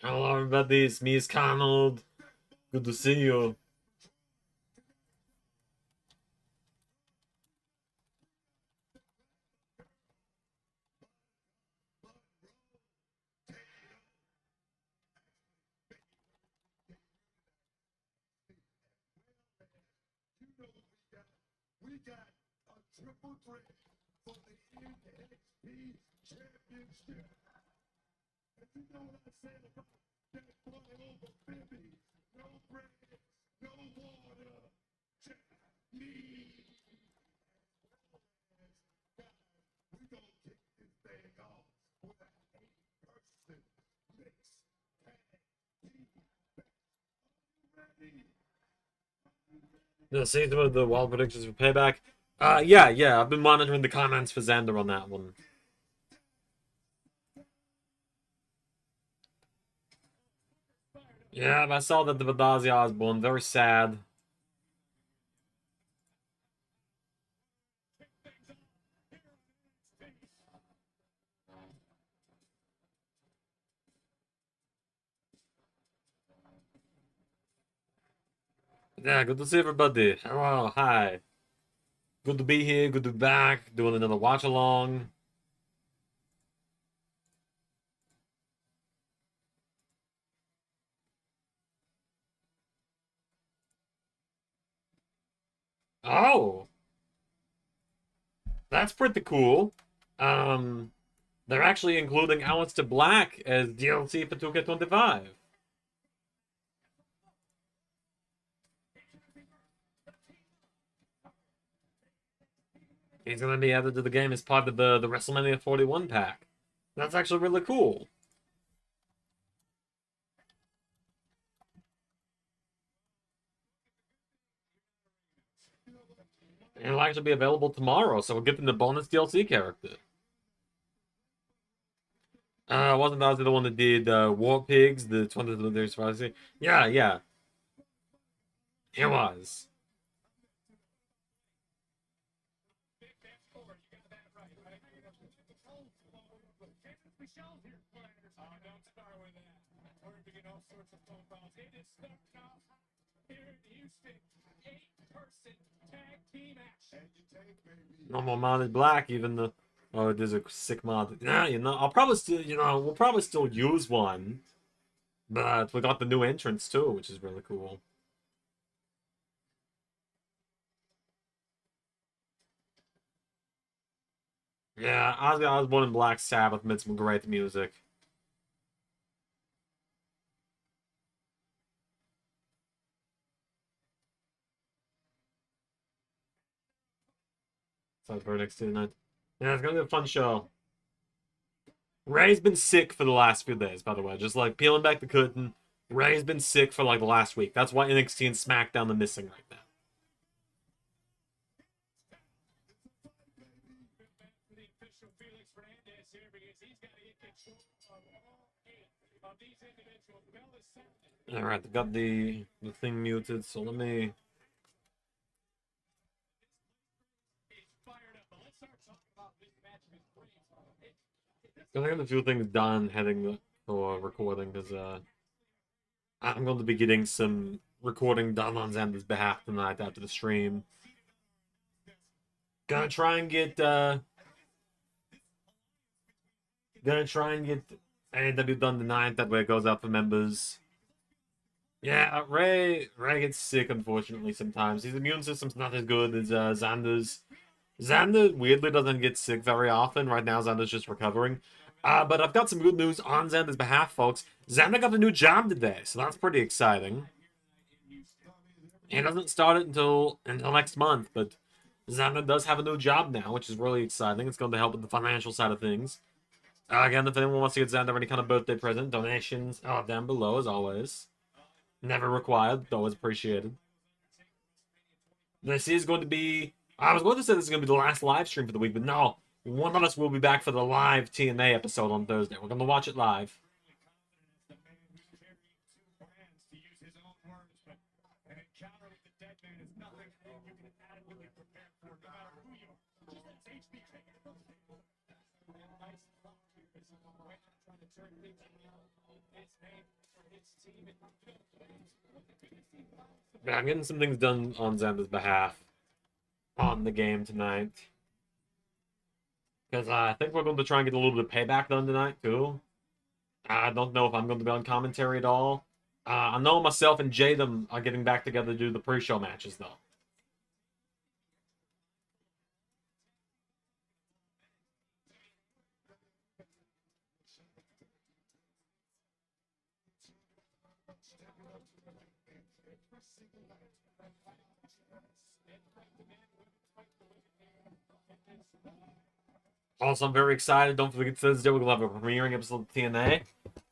Hello everybody, it's me, Arnold. Good to see you. We got a triple threat for the NXT championship. And you know what I said about that boy over Bibby? No bread, no water, just me. Guys, we gonna kick this thing off with an 8-person mixed tag team. Are you ready? The same about the wild predictions for Payback. Yeah, I've been monitoring the comments for Xander on that one. Yeah, I saw that the Ozzy Osbourne, very sad. Yeah, good to see everybody. Hello, hi. Good to be here, good to be back, doing another watch along. Oh, that's pretty cool. They're actually including Aleister Black as DLC for 2K25. He's gonna be added to the game as part of the WrestleMania 41 pack. That's actually really cool. And it'll actually be available tomorrow, so we're getting the bonus DLC character. Wasn't that the one that did War Pigs, the 20th Days Fantasy? Yeah. It was. No more modded black, even the. Oh, there's a sick mod. Yeah, I'll probably still, we'll probably still use one. But we got the new entrance too, which is really cool. Yeah, Ozzy Osbourne and Black Sabbath made some great music. So for NXT tonight. Yeah, it's gonna be a fun show. Ray's been sick for the last few days, by the way. Just like peeling back the curtain. Ray's been sick for like the last week. That's why NXT and SmackDown are missing right now. Alright, I got the thing muted, so let me. I got a few things done heading for recording because I'm going to be getting some recording done on Xander's behalf tonight after the stream. Gonna try and get AEW done tonight. That way it goes out for members. Yeah, Ray gets sick unfortunately sometimes. His immune system's not as good as Xander's. Xander weirdly doesn't get sick very often. Right now Xander's just recovering. But I've got some good news on Xander's behalf, folks. Xander got a new job today, so that's pretty exciting. He doesn't start it until next month, but Xander does have a new job now, which is really exciting. It's going to help with the financial side of things. Again, if anyone wants to get Xander any kind of birthday present, donations are down below as always. Never required, but always appreciated. This is going to be... I was going to say this is going to be the last live stream for the week, but no. one of us will be back for the live TNA episode on Thursday. We're going to watch it live. Yeah, I'm getting some things done on Xander's behalf on the game tonight. Because I think we're going to try and get a little bit of payback done tonight, too. I don't know if I'm going to be on commentary at all. I know myself and Jadam are getting back together to do the pre-show matches, though. Also, I'm very excited. Don't forget Thursday we're going to have a premiering episode of TNA.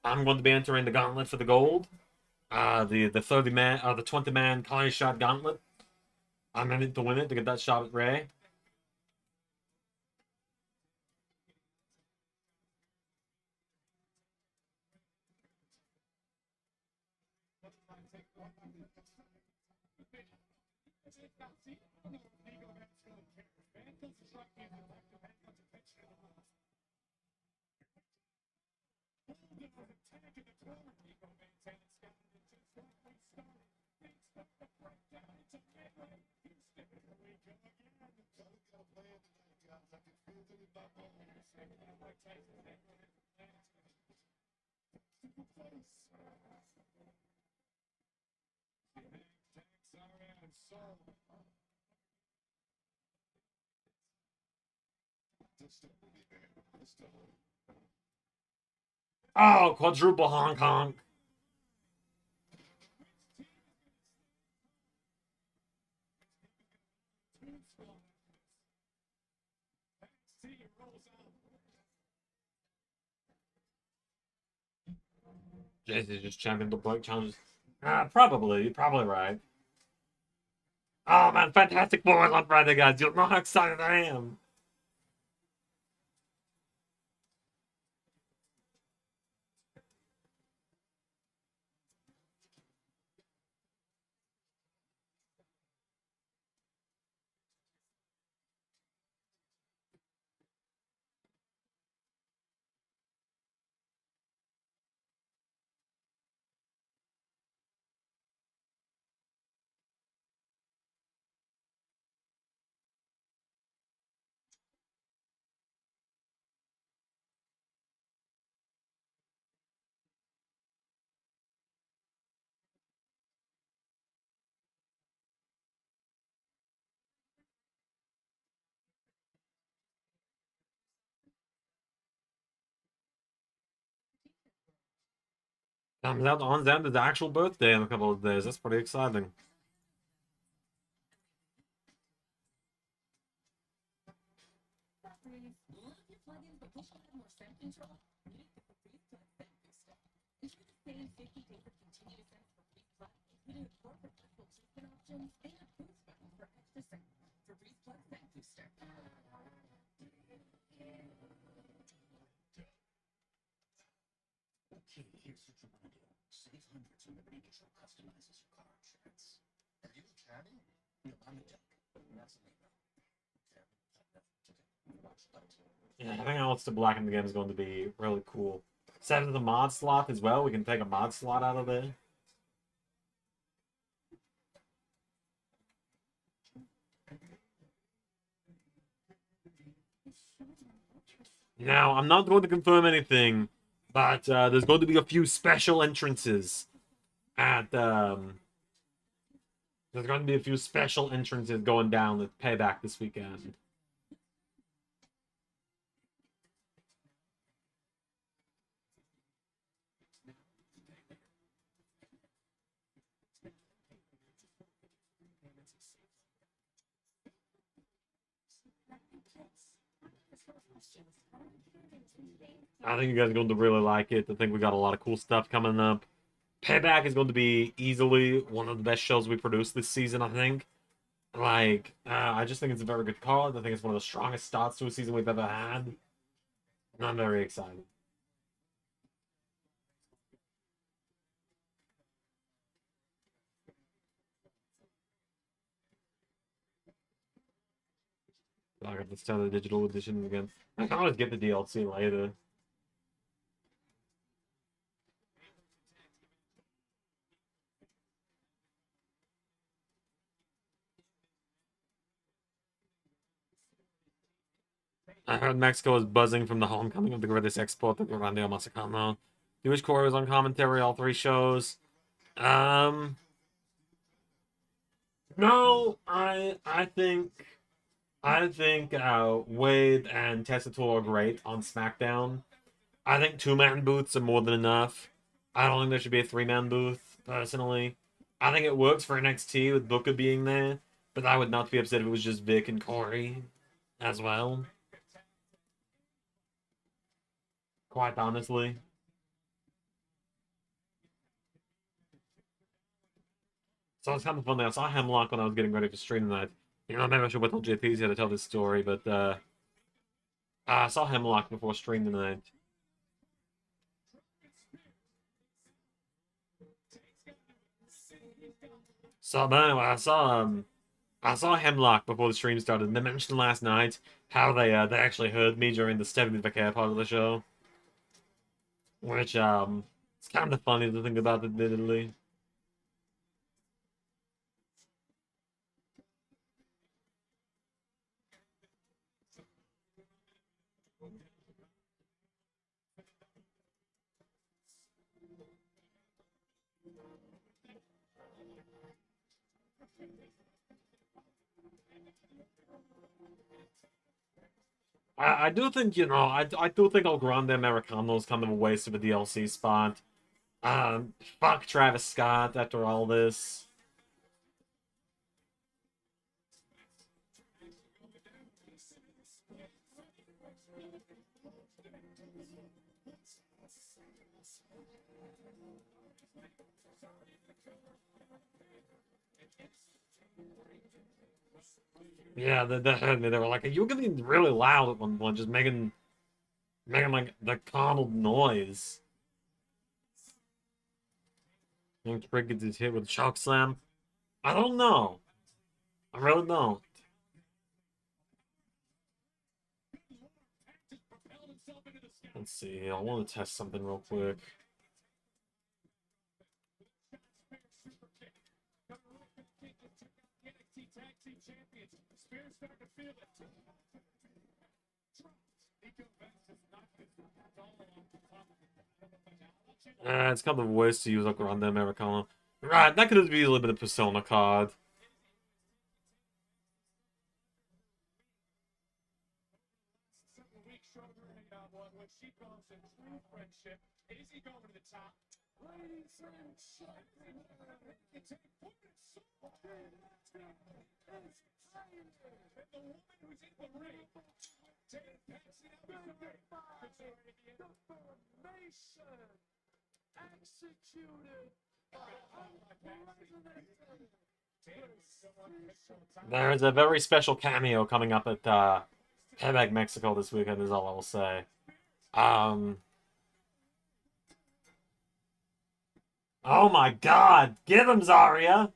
I'm going to be entering the gauntlet for the gold. The 30-man, the 20-man Cashapp gauntlet. I'm in it to win it to get that shot at Ray. Oh, quadruple honk honk. JC just championed the Blake challenges. Probably. You're probably right. Oh, man. Fantastic Boys on Friday, guys. You don't know how excited I am. Comes out on Xander's actual birthday in a couple of days. That's pretty exciting. Yeah, having Alex to blacken the game is going to be really cool. Set to the mod slot as well. We can take a mod slot out of there. Now, I'm not going to confirm anything, but there's going to be a few special entrances at there's going to be a few special entrances going down with Payback this weekend. I think you guys are going to really like it. I think we got a lot of cool stuff coming up. Payback is going to be easily one of the best shows we produced this season, I think. I just think it's a very good card. I think it's one of the strongest starts to a season we've ever had. And I'm very excited. I got this ton of digital editions again. I can always get the DLC later. I heard Mexico is buzzing from the homecoming of the greatest export of Grande Masacano. Jewish Corey was on commentary all three shows. No, I think Wade and Tessitore are great on SmackDown. I think two-man booths are more than enough. I don't think there should be a three-man booth, personally. I think it works for NXT with Booker being there, but I would not be upset if it was just Vic and Corey as well. Quite honestly. So it's kind of funny. I saw Hemlock when I was getting ready for stream tonight. Maybe I should wait till JP's here to tell this story, but I saw Hemlock before stream tonight. So, but anyway, I saw Hemlock before the stream started, and they mentioned last night how they actually heard me during the Stephanie Vicaire part of the show, which it's kind of funny to think about, admittedly. I do think, I do think El Grande Americano is kind of a waste of a DLC spot. Fuck Travis Scott after all this. Yeah, they heard me. They were like, "You were getting really loud at one point, just making like the coddled noise." And Trick gets his hit with a choke slam. I don't know. I really don't. Let's see. I want to test something real quick. It's kind of worse to use a Grande Americano. Right, that could have been a little bit of Persona card. There's a very special cameo coming up at Quebec, Mexico this weekend, is all I will say. Oh my god! Give him, Zarya!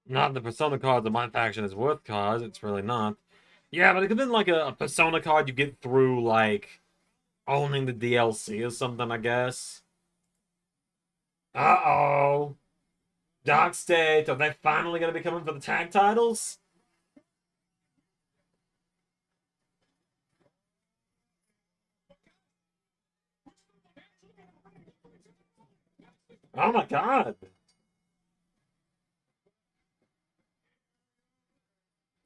Not the Persona card that my faction is worth cards, it's really not. Yeah, but it could have been like a Persona card you get through, like, owning the DLC or something, I guess. Uh-oh. Dark State, are they finally going to be coming for the tag titles? Oh my god.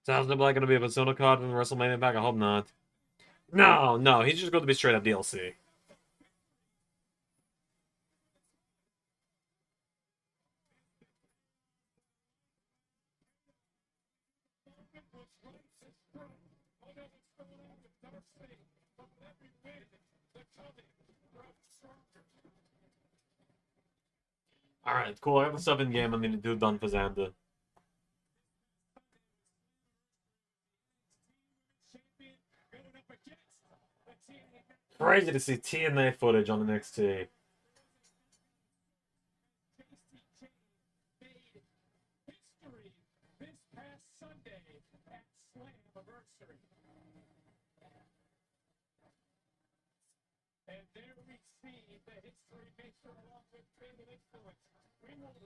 Sounds like going to be a Persona card from the WrestleMania pack. I hope not. No, he's just going to be straight up DLC. Alright, cool. I got the stuff in game I need to do done for Xander. Crazy to see TNA footage on NXT.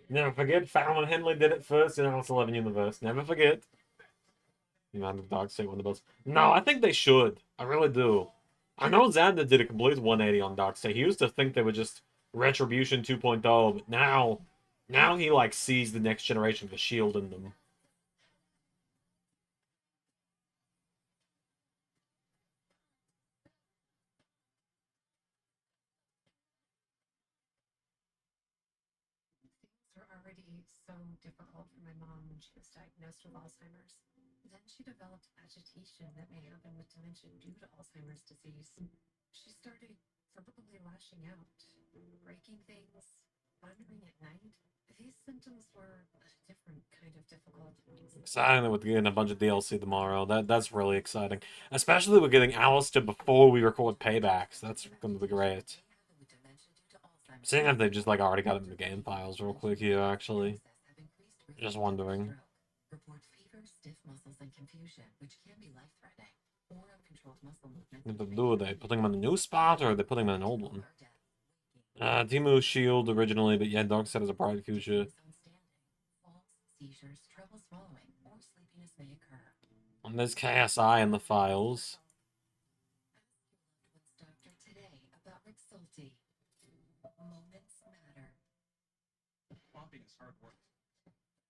Never forget, Fallon Henley did it first in LS11 universe. Never forget. Man, the Dark State won the belts. No, I think they should. I really do. I know Xander did a complete 180 on Dark State. He used to think they were just Retribution 2.0, but now he like sees the next generation of the Shield in them. Were already so difficult for my mom when she was diagnosed with Alzheimer's. Then she developed agitation that may happen with dementia due to Alzheimer's disease. She started verbally lashing out, breaking things, wandering at night. These symptoms were a different kind of difficulty. Exciting that we're getting a bunch of DLC tomorrow. That's really exciting. Especially we're getting Alistair before we record paybacks. That's gonna be great. Seeing if they just like already got him in the game files real quick here, actually. Just wondering. Report fever, stiff muscles, and confusion, which can be life-threatening, or uncontrolled muscle movement. What do they do? Are they putting him on a new spot, or are they putting him on an old one? Timu Shield originally, but yeah, Dark Side has a bright future. Seizures, trouble swallowing, or sleepiness may occur. And there's KSI in the files. Doctor today about Rexulti. Moments matter. Pumping is hard work.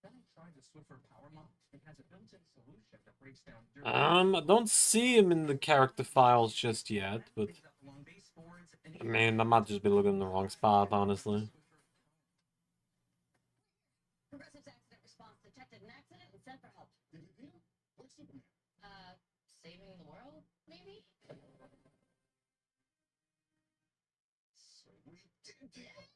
Then I tried the Swiffer Power Mop. It has a built-in solution that breaks down dirt. I don't see him in the character files just yet, but I mean, I might just be looking in the wrong spot, honestly. Progressive's accident response detected an accident and sent for help. What's the plan? Saving the world, maybe? So we did it.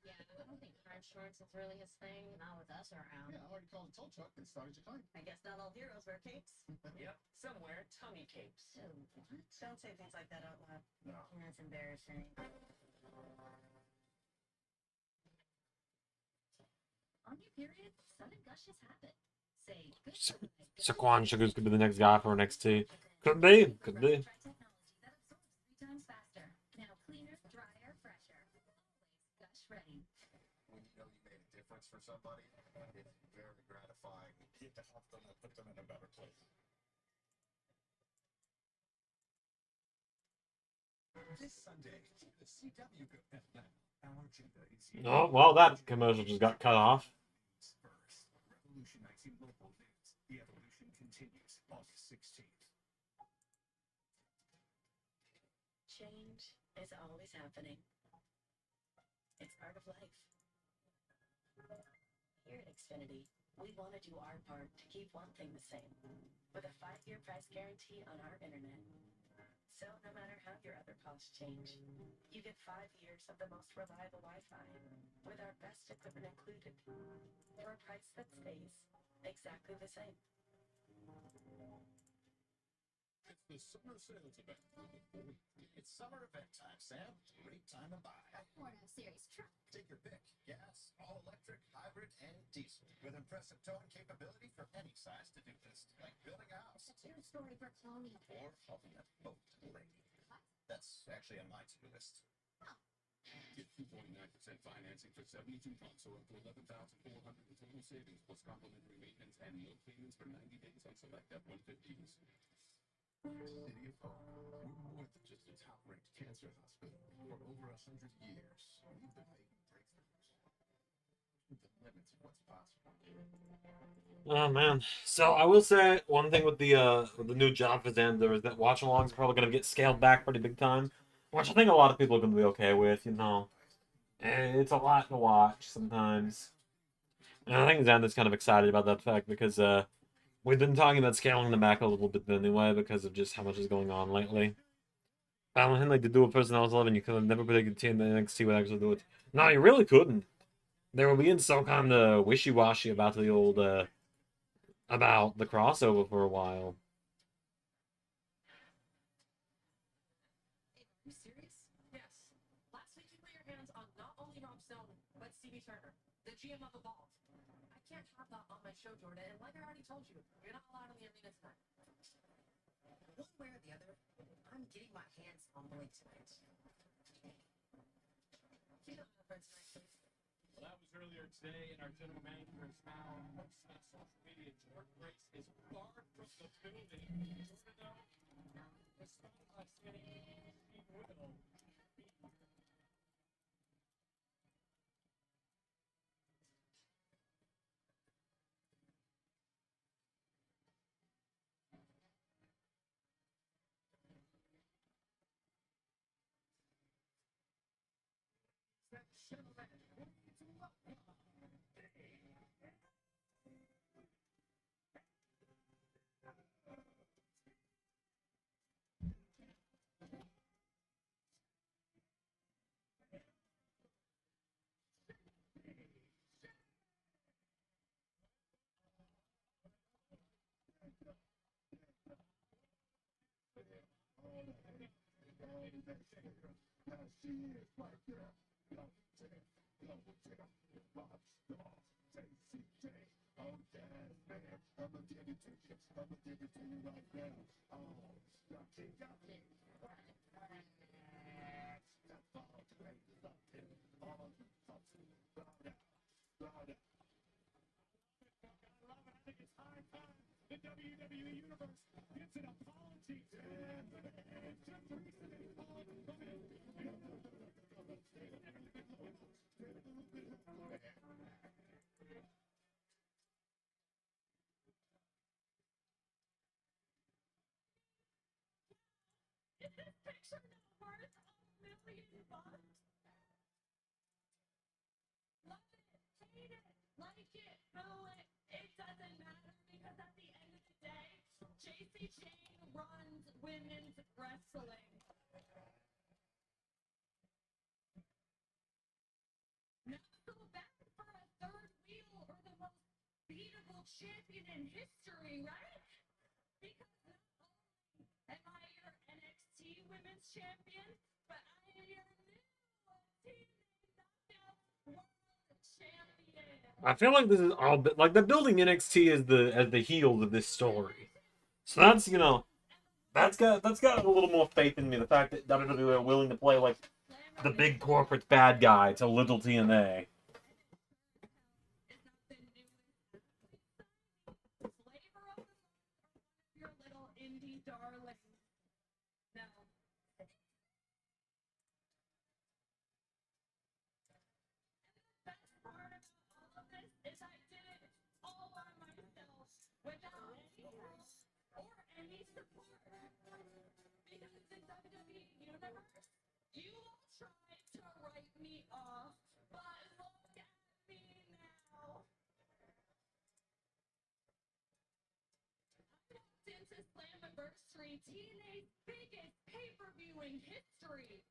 Yeah, I don't think car insurance is really his thing. Not with us around. Yeah, I already called a tow truck and started your claim. I guess not all heroes wear capes. Yep, somewhere tummy capes. So what? Don't say things like that out loud. No. That's embarrassing. On your period, sudden gushes happen. Say good. Saquon Sugars could be the next guy for NXT. Could be, could be. Technology that absorbs 3 times faster. Now cleaner, drier, fresher. Always gush ready. When you know you made a difference for somebody, it's very gratifying to help them and put them in a better place. This Sunday, the CW our agenda is Oh, well, that commercial just got cut off. first, revolutionizing local news. The evolution continues August 16th. Change is always happening. It's part of life. Here at Xfinity, we want to do our part to keep one thing the same, with a 5-year price guarantee on our internet. So no matter how your other costs change, you get 5 years of the most reliable Wi-Fi, with our best equipment included, for a price that stays exactly the same. It's the summer sales event. It's summer event time, Sam. Great time to buy. Or a series truck. Take your pick. Gas, all electric, hybrid, and diesel. With impressive towing capability for any size to do this. Like building a house. A 2-story brick colony. Or helping a boat lady. That's actually on my to-do list. Get 2.9% financing for 72 months or up to $11,400 in total savings plus complimentary maintenance and no payments for 90 days on select F-150s. City of Hope. We're more than just a top-ranked cancer hospital. For over 100 years, we've been making breakthroughs. The limits of what's possible. Oh man. So I will say one thing with the new job for Xander is that watch-alongs are probably gonna get scaled back pretty big time, which I think a lot of people are gonna be okay with. You know, and it's a lot to watch sometimes. And I think Xander's kind of excited about that fact because We've been talking about scaling them back a little bit anyway because of just how much is going on lately. Fallon Henley to do a person LS11, you could have never predicted team that NXT would actually do it. No, you really couldn't. They were being so kind of wishy-washy about the old, about the crossover for a while. Are you serious? Yes. Last week you put your hands on not only Rob Stone, but Stevie Turner, the GM of Evolve. I can't have that on my show, Jordan, and like I already told you, you're not allowed in the arena tonight. One way or the other, I'm getting my hands on Blake tonight. See you on the first night, please. Well, that was earlier today, and our general manager is now posting on social media. Jordan Grace is barred from the building. Jordan, though, responded by saying he will be here. The WWE Universe gets an apology. Is this picture not worth $1 million? Love it, hate it, like it, boo it. It doesn't matter because at the end of the day, JC Jane runs women's wrestling. Not so bad for a third wheel or the most beatable champion in history, right? Because not only am I your NXT women's champion, but I am your new TNA Knockout World Champion. I feel like this is all bit like they're building NXT as the heel of this story. So that's that's got a little more faith in me. The fact that WWE are willing to play like the big corporate bad guy to little TNA. Is not the newest flavor of the month or one of your little indie darlings. No. And the best part about all of this is I did it all by myself without any help or any support. Because the WWE Universe, you all tried to write me off, but look at me now. I walked into Slammiversary, TNA's biggest pay-per-view in history.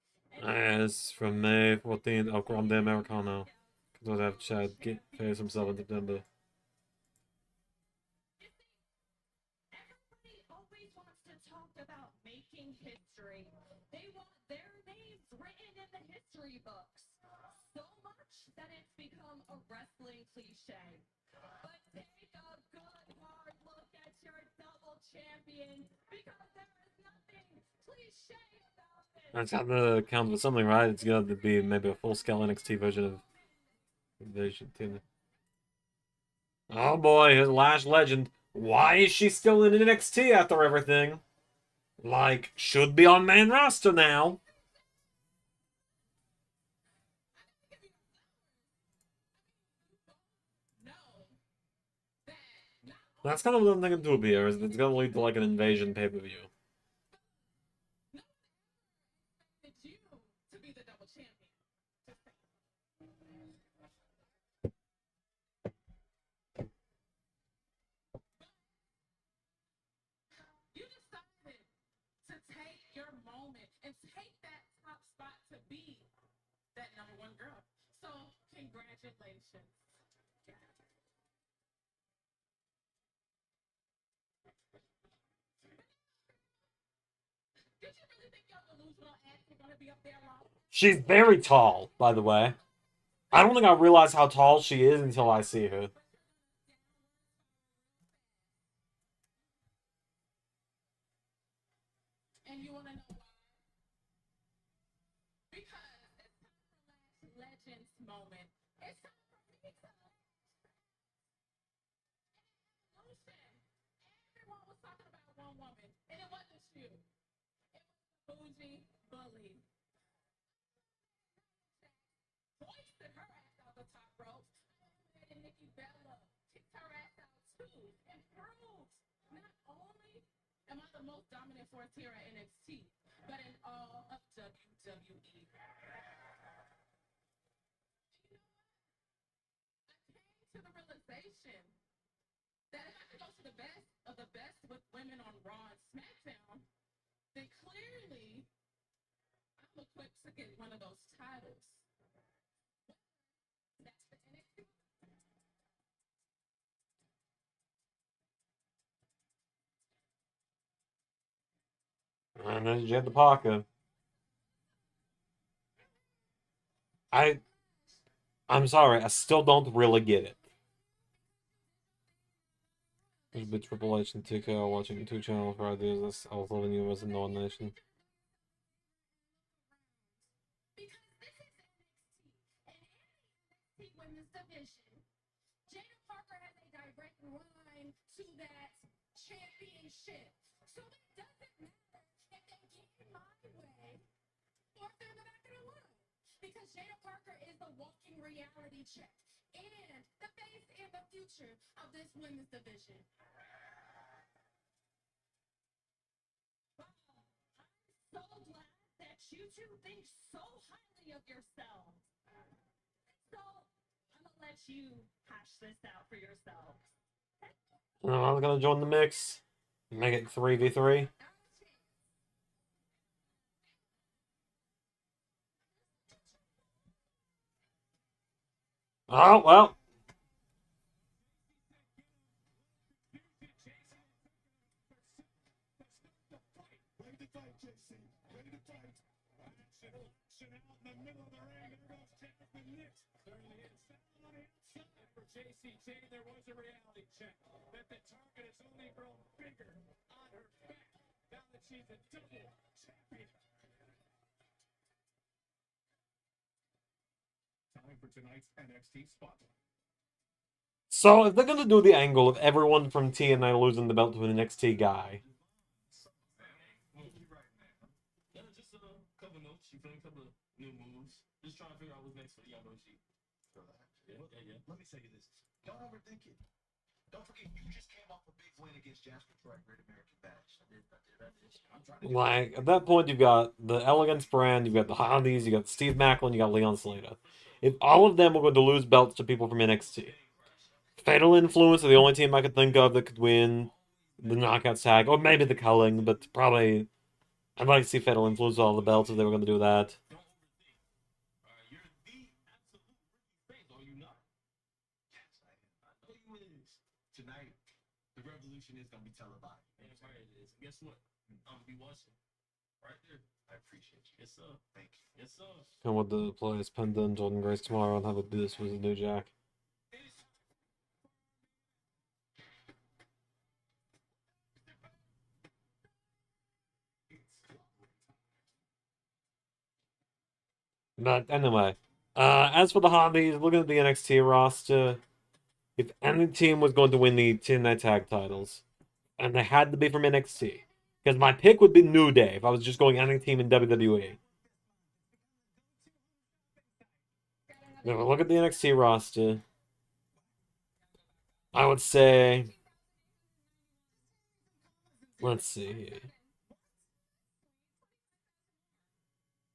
And As from May 14th, El Grande Americano. Because I have Chad get face himself in September. you see, everybody always wants to talk about making history. They want their names written in the history books. So much that it's become a wrestling cliche. But take a good hard look at your double champion because there is nothing cliche about it. That's got to count with something, right? It's got to be maybe a full-scale NXT version of Invasion TNA. Oh boy, his Lash Legend. Why is she still in NXT after everything? Like, should be on main roster now. No. That not That's kind of what I'm thinking too here, is it's gonna lead to like an Invasion pay-per-view. expected you to be the double champion. Congratulations. Did you really think your delusional ass was gonna be up there long? She's very tall, by the way. I don't think I realize how tall she is until I see her. And you wanna know why? Because it's time for Last Legends moment. It's time for me to evolution. Everyone was talking about one woman, and it wasn't you. It was the bougie bully. Hoisted her ass out the top rope. And Nikki Bella kicked her ass out too. And proved not only am I the most dominant force here at NXT, but in all of WWE. I came to the realization that if I could go to the best of the best with women on Raw and SmackDown, then clearly I'm equipped to get one of those titles. That's the NXT. And then you had the Parker. I'm sorry, I still don't really get it. There's a bit Triple H and TK watching 2 channels for ideas. That's also the new as a non-nation. Because this is NXT, and in NXT Women's Division, Jada Parker has a direct line to that championship. So it doesn't matter if they get in my way or if they're in the back of the line. Because Jada Parker is the walking reality check and the face and the future of this women's division. So glad that you two think so highly of yourselves. So I'm gonna let you hash this out for yourselves. I'm gonna join the mix. Make it 3v3. Oh, well. Ready to fight, JC. Ready to fight. Action out in the middle of the ring. There goes Jasmine Nix. Turning the inside on the outside. And for JCJ, there was a reality check that the target has only grown bigger on her back now that she's a double champion. Time for tonight's NXT Spotlight. So, if they're gonna do the angle of everyone from TNA losing the belt to an NXT guy, Just a couple notes. You playing a couple of new moves. Just trying to figure out what's next for the young OG. Yeah. Let me say this. Don't overthink it. Don't forget, you just came off a big win against Jasper for a Great American Bash. I did. I'm trying to like, at that point, you've got the Elegance brand, you've got the Hardys, you got Steve Macklin, you got Leon Slater. If all of them were going to lose belts to people from NXT, Fatal Influence are the only team I could think of that could win the Knockouts tag, or maybe the Culling, but probably I'd like to see Fatal Influence with all the belts if they were going to do that. Don't overthink. You're the absolute face, are you not? Yes, I know you is. Tonight, the revolution is going to be televised. Damn right it is. Guess what? I'm gonna be watching. Right there. I appreciate you. Yes, sir. Thank you. Yes, sir. Come with the players Penta and Jordan Grace tomorrow and have a this with a New Jack. But anyway, as for the Hardys, looking at the NXT roster, if any team was going to win the TNA tag titles, and they had to be from NXT, because my pick would be New Day if I was just going any team in WWE. If I look at the NXT roster, I would say, let's see here.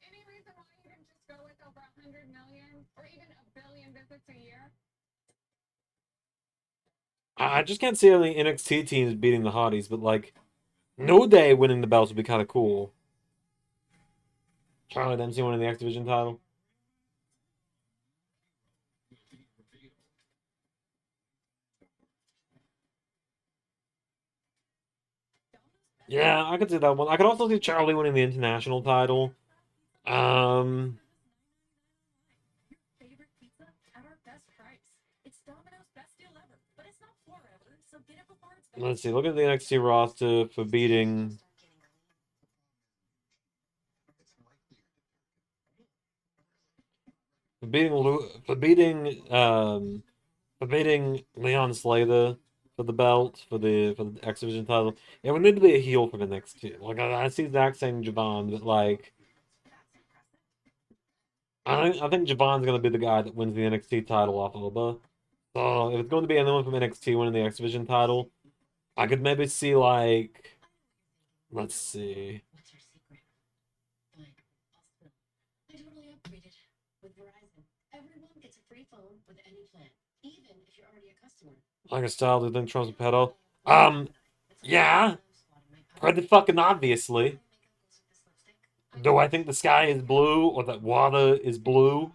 Any reason why you didn't just go with over 100 million or even a billion visits a year? I just can't see any NXT teams beating the Hardys, but like, New Day winning the belts would be kind of cool. Charlotte Dempsey winning the X Division title. Yeah, I could see that one. I could also see Charlie winning the international title. Um, Favorite pizza at our best price. It's Domino's best deal ever, but it's not forever, so get it before it's let's see. Look at the NXT roster for beating. For beating Leon Slater for the belt for the X Division title. Yeah, we need to be a heel for the next two. Like I see Zach saying Javon, but like I think Javon's gonna be the guy that wins the NXT title off Oba. So if it's going to be anyone from NXT winning the X Division title, I could maybe see like let's see. What's your secret? Like, I'll spill. I totally upgraded with Verizon. Everyone gets a free phone with any plan, even if you're already a customer. Like a style, do you think Trump's a pedo? Yeah, pretty fucking obviously. Do I think the sky is blue or that water is blue?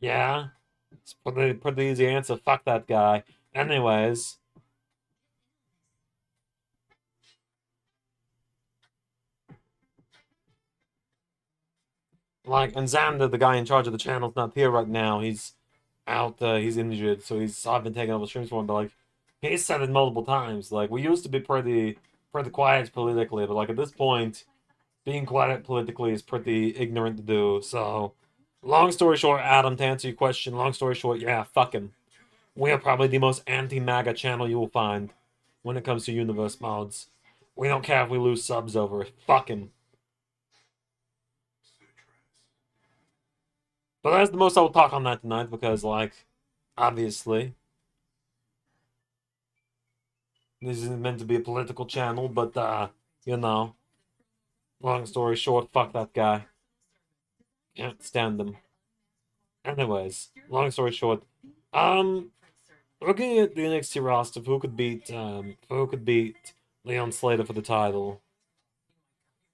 Yeah. It's pretty easy answer. Fuck that guy. Anyways. Like, and Xander, the guy in charge of the channel, is not here right now. He's out, he's injured, so I've been taking over streams for him, but like, he's said it multiple times. Like, we used to be pretty quiet politically, but like, at this point, being quiet politically is pretty ignorant to do, so... Long story short, Adam, to answer your question, long story short, yeah, fuck him. We are probably the most anti-MAGA channel you will find when it comes to universe mods. We don't care if we lose subs over it. Fuck him. But that's the most I will talk on that tonight because, like, obviously, this isn't meant to be a political channel, but, you know, long story short, fuck that guy. Can't stand him. Anyways, long story short, looking at the NXT roster, who could beat Leon Slater for the title?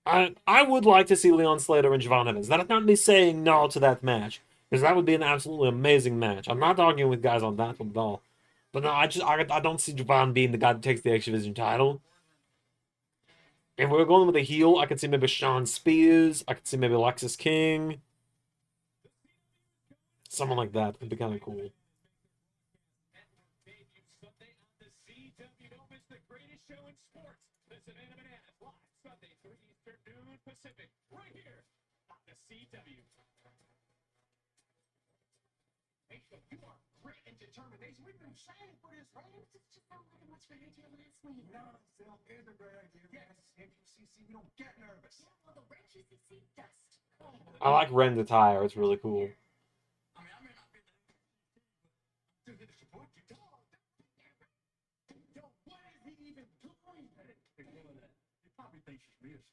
I would like to see Leon Slater and Javon Evans. That is not me saying no to that match, because that would be an absolutely amazing match. I'm not arguing with guys on that one at all. But no, I don't see Javon being the guy that takes the X Division title. If we're going with a heel, I could see maybe Sean Spears. I could see maybe Alexis King. Someone like that would be kind of cool. Sunday on the CW. Don't miss the greatest show in sports. The Savannah Bananas live Sunday, 3 Eastern, noon Pacific, right here on the CW. Hey, so you are grit and determination. We've been saying for this, right? This just sounds like a much better deal last week. No, Phil, here's a great idea. Yes, NQCC, we don't get nervous. Yeah, well, the red GCC dust. I like Ren's attire. It's really cool. I may not be the to support you, dog. Yo, what is he even doing? Ignore that. He probably thinks she's music.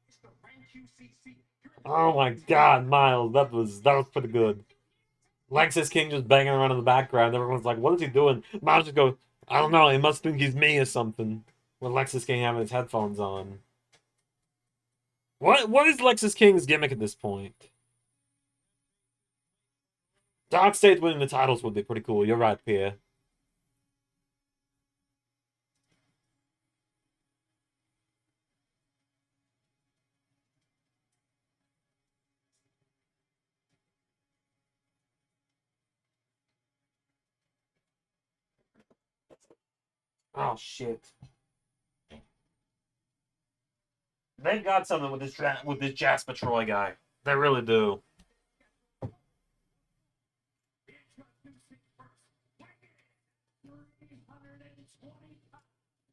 It's the Ren QCC. Oh my god, Miles, that was pretty good. Lexus King just banging around in the background. Everyone's like, what is he doing? Miles just goes, I don't know, he must think he's me or something. With Lexus King having his headphones on. What is Lexus King's gimmick at this point? Dark State winning the titles would be pretty cool. You're right, Pierre. Oh shit. They've got something with this Jasper Troy guy. They really do.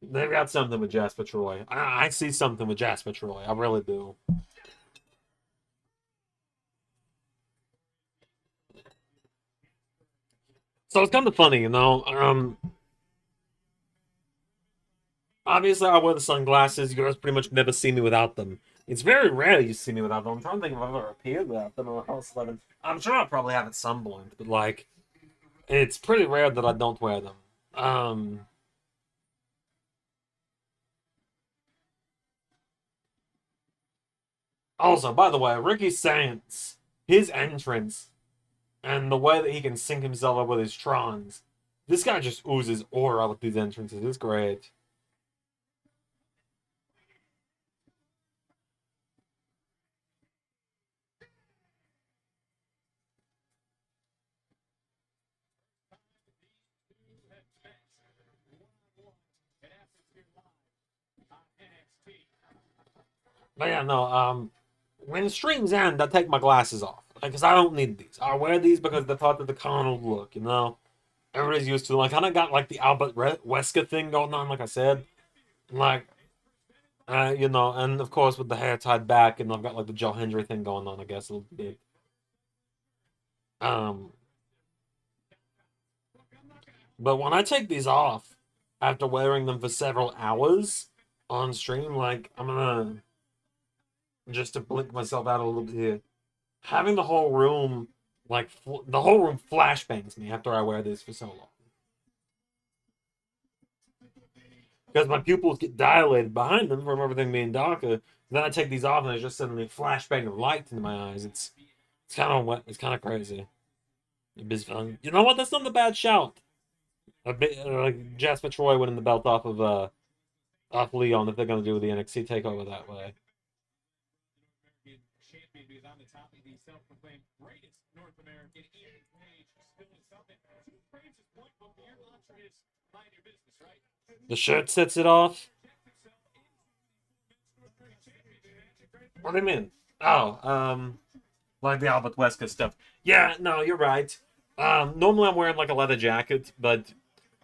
They've got something with Jasper Troy. I see something with Jasper Troy. I really do. So it's kind of funny, you know. Obviously, I wear the sunglasses. You guys pretty much never see me without them. It's very rare you see me without them. I'm trying to think if I've ever appeared without them on LS11. I'm sure I probably have at some point, but like, it's pretty rare that I don't wear them. Also, by the way, Ricky Sands, his entrance, and the way that he can sync himself up with his Trons, This guy just oozes aura with these entrances. It's great. But yeah, no, when streams end, I take my glasses off. Because I don't need these. I wear these because they're part of the carnal look, you know? Everybody's used to, like, I kind of got, like, the Albert Wesker thing going on, like I said. Like, you know, and of course with the hair tied back, and I've got, like, the Joe Hendry thing going on, I guess, a little bit. But when I take these off, after wearing them for several hours on stream, like, I'm gonna, just to blink myself out a little bit here, having the whole room, like, the whole room flashbangs me after I wear these for so long. Because my pupils get dilated behind them from everything being darker. Then I take these off and there's just suddenly a flashbang of light into my eyes. It's kind of wet. It's kind of crazy. It's fun. You know what? That's not a bad shout. A bit like Jasper Troy winning the belt off Leon if they're gonna do the NXT takeover that way. Champion because I'm the top of the self-proclaimed greatest North American Ian Page spilling something. To Francis' point, but your mantra is mind your business, right? The shirt sets it off. What do you mean? Oh, like the Albert Wesker stuff. Yeah, no, you're right. Normally I'm wearing like a leather jacket, but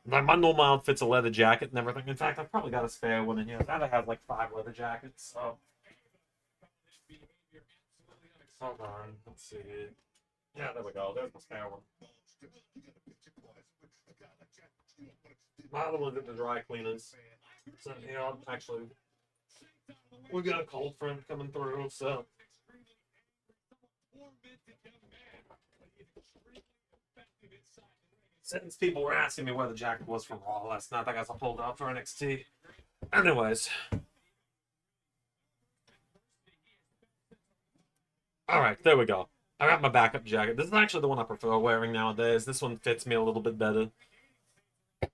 like my normal outfit's a leather jacket and everything. In fact, I've probably got a spare one in here. I have like 5 leather jackets, so. Hold on, let's see. Yeah, there we go. There's the spare one. My other one's at the dry cleaners. So, you know, actually, we got a cold front coming through, so. Since people were asking me where the jacket was from Raw last night, I guess I pulled it out for NXT. Anyways. Alright, there we go. I got my backup jacket. This is actually the one I prefer wearing nowadays. This one fits me a little bit better. It's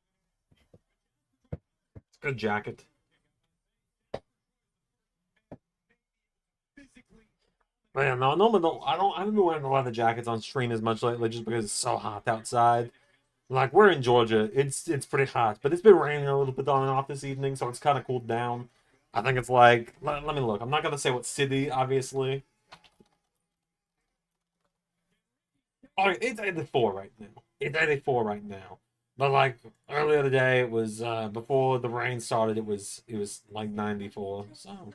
a good jacket. But yeah, no, normally I haven't been wearing a lot of jackets on stream as much lately just because it's so hot outside. Like, we're in Georgia. It's pretty hot. But it's been raining a little bit on and off this evening, so it's kind of cooled down. I think it's like... Let me look. I'm not going to say what city, obviously. Oh, it's 84 right now. It's 84 right now. But, like, earlier today, it was... before the rain started, it was like, 94. So...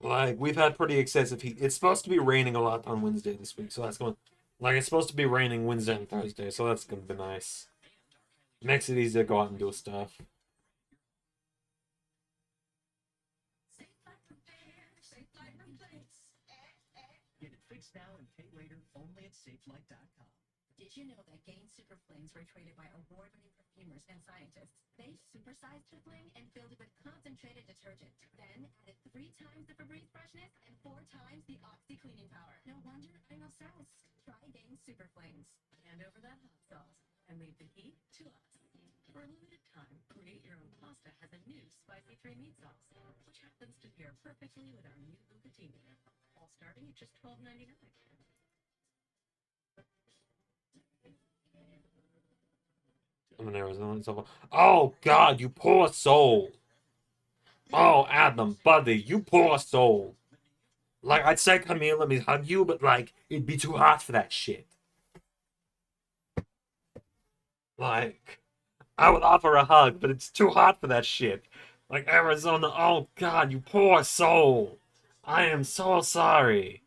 Like, we've had pretty excessive heat. It's supposed to be raining a lot on Wednesday this week, so that's going... Like, it's supposed to be raining Wednesday and Thursday, so that's going to be nice. Makes it easier to go out and do stuff. Get it fixed now and pay later only at SafeLight.com. Did you know that Gain Super Flings were created by award-winning perfumers and scientists? They supersized the fling and filled it with concentrated detergent. Then added 3 times the Febreze freshness and 4 times the Oxy cleaning power. No wonder I'm obsessed. Try Gain Super Flings. Hand over that hot sauce and leave the heat to us. For a limited time, Create Your Own Pasta has a new spicy 3-meat sauce, which happens to pair perfectly with our new bucatini, all starting at just $12.99. I'm in Arizona and stuff. Oh, God, you poor soul. Oh, Adam, buddy, you poor soul. Like, I'd say, come here, let me hug you, but, like, it'd be too hot for that shit. Like, I would offer a hug, but it's too hot for that shit. Like, Arizona, oh, God, you poor soul. I am so sorry.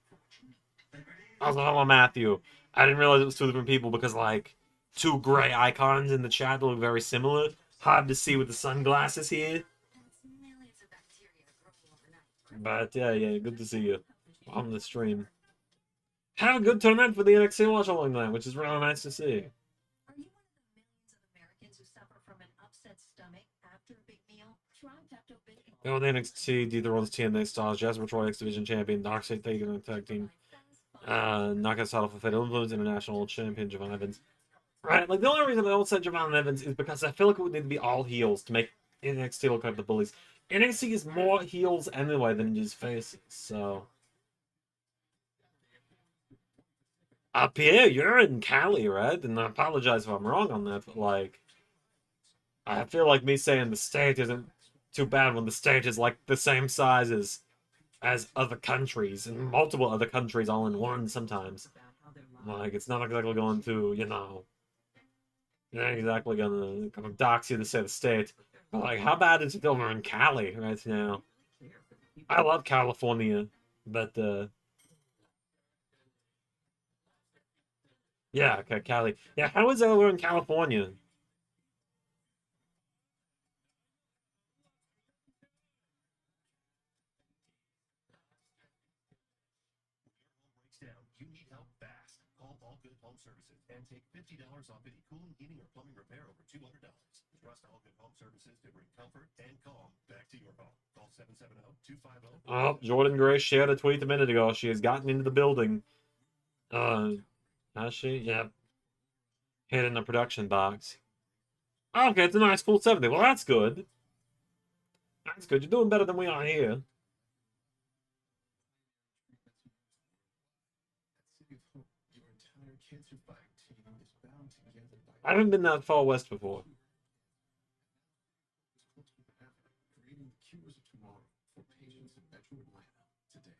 Also, hello, Matthew. I didn't realize it was 2 different people because, like, 2 gray icons in the chat that look very similar. Hard to see with the sunglasses here. But, yeah, good to see you on the stream. Have a good tournament for the NXT watch along night, which is really nice to see. Are you one of the millions of Americans who suffer from an upset stomach after a big meal? Try Pepto-Bismol. Oh, the NXT dethrones TNA stars, Jasper Troy X Division champion, Darkseid taking on tag team. Knock us out for Fatal Influence International Champion Javon Evans. Right, like the only reason I don't say Javon Evans is because I feel like it would need to be all heels to make NXT look like the bullies. NXT is more heels anyway than it is faces, so. Pierre, you're in Cali, right? And I apologize if I'm wrong on that, but like, I feel like me saying the state isn't too bad when the state is like the same size as other countries and multiple other countries all in one sometimes. Like, it's not exactly going to, you're not exactly gonna dox you to say the state. But like, how bad is it over in Cali right now? I love California, but yeah, okay, Cali. Yeah, how is it over in California? Breaks down. You need help fast. Call All Good Home Services and take $50 off any cooling, heating, or plumbing repair over $200. Trust All Good Home Services to bring comfort and calm back to your home. Call 770-250. Oh, Jordan Gray shared a tweet a minute ago. She has gotten into the building. Has she? Yep. Hid in the production box. Oh, okay, it's a nice full 70. Well, that's good. That's good. You're doing better than we are here. Your entire cancer fight team is bound together by I haven't been that far west before. creating the cures of tomorrow for patients in Metro Atlanta today.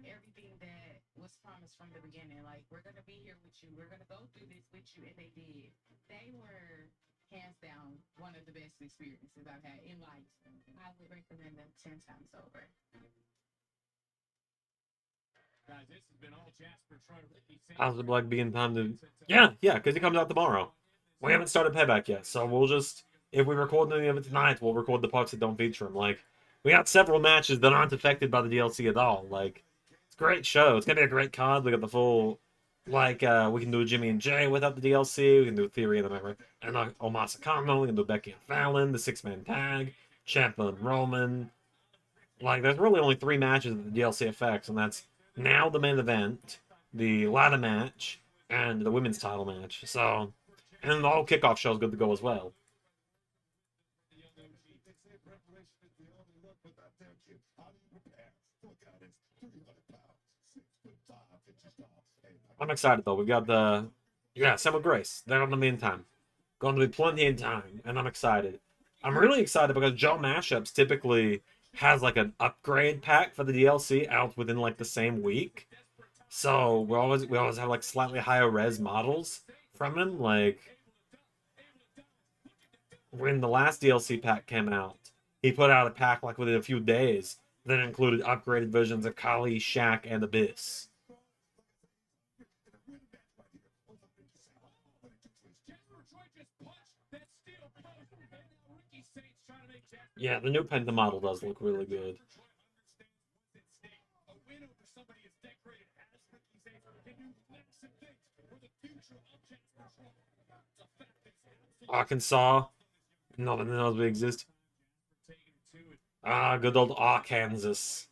Everything that was promised from the beginning, like, we're gonna be here with you, we're gonna go through this with you, and they did. They were hands down one of the best experiences I've had in life. I would recommend them 10 times over. Guys, this has been all Jasper trying to Ricky Saints. How's it like being time to? Yeah, because it comes out tomorrow. We haven't started payback yet, so we'll just if we record any of it tonight, we'll record the parts that don't feature him. Like we got several matches that aren't affected by the DLC at all. Like it's a great show. It's gonna be a great card. We got the full. Like we can do a Jimmy and Jay without the DLC. We can do a Theory of the Memory and Omasa Kano. We can do Becky and Fallon, the 6-man tag, Ciampa and Roman. Like there's really only 3 matches that the DLC affects, and that's now the main event, the ladder match, and the women's title match. So, and the whole kickoff show is good to go as well. I'm excited though. We got the Sam with Grace. They're on the meantime. Going to be plenty in time, and I'm excited. I'm really excited because Joe Mashups typically has like an upgrade pack for the DLC out within like the same week. So we always have like slightly higher res models from him. Like when the last DLC pack came out, he put out a pack like within a few days that included upgraded versions of Kali, Shaq, and Abyss. Yeah, the new Penta model does look really good. Arkansas. Nobody knows we exist. Ah, good old Arkansas.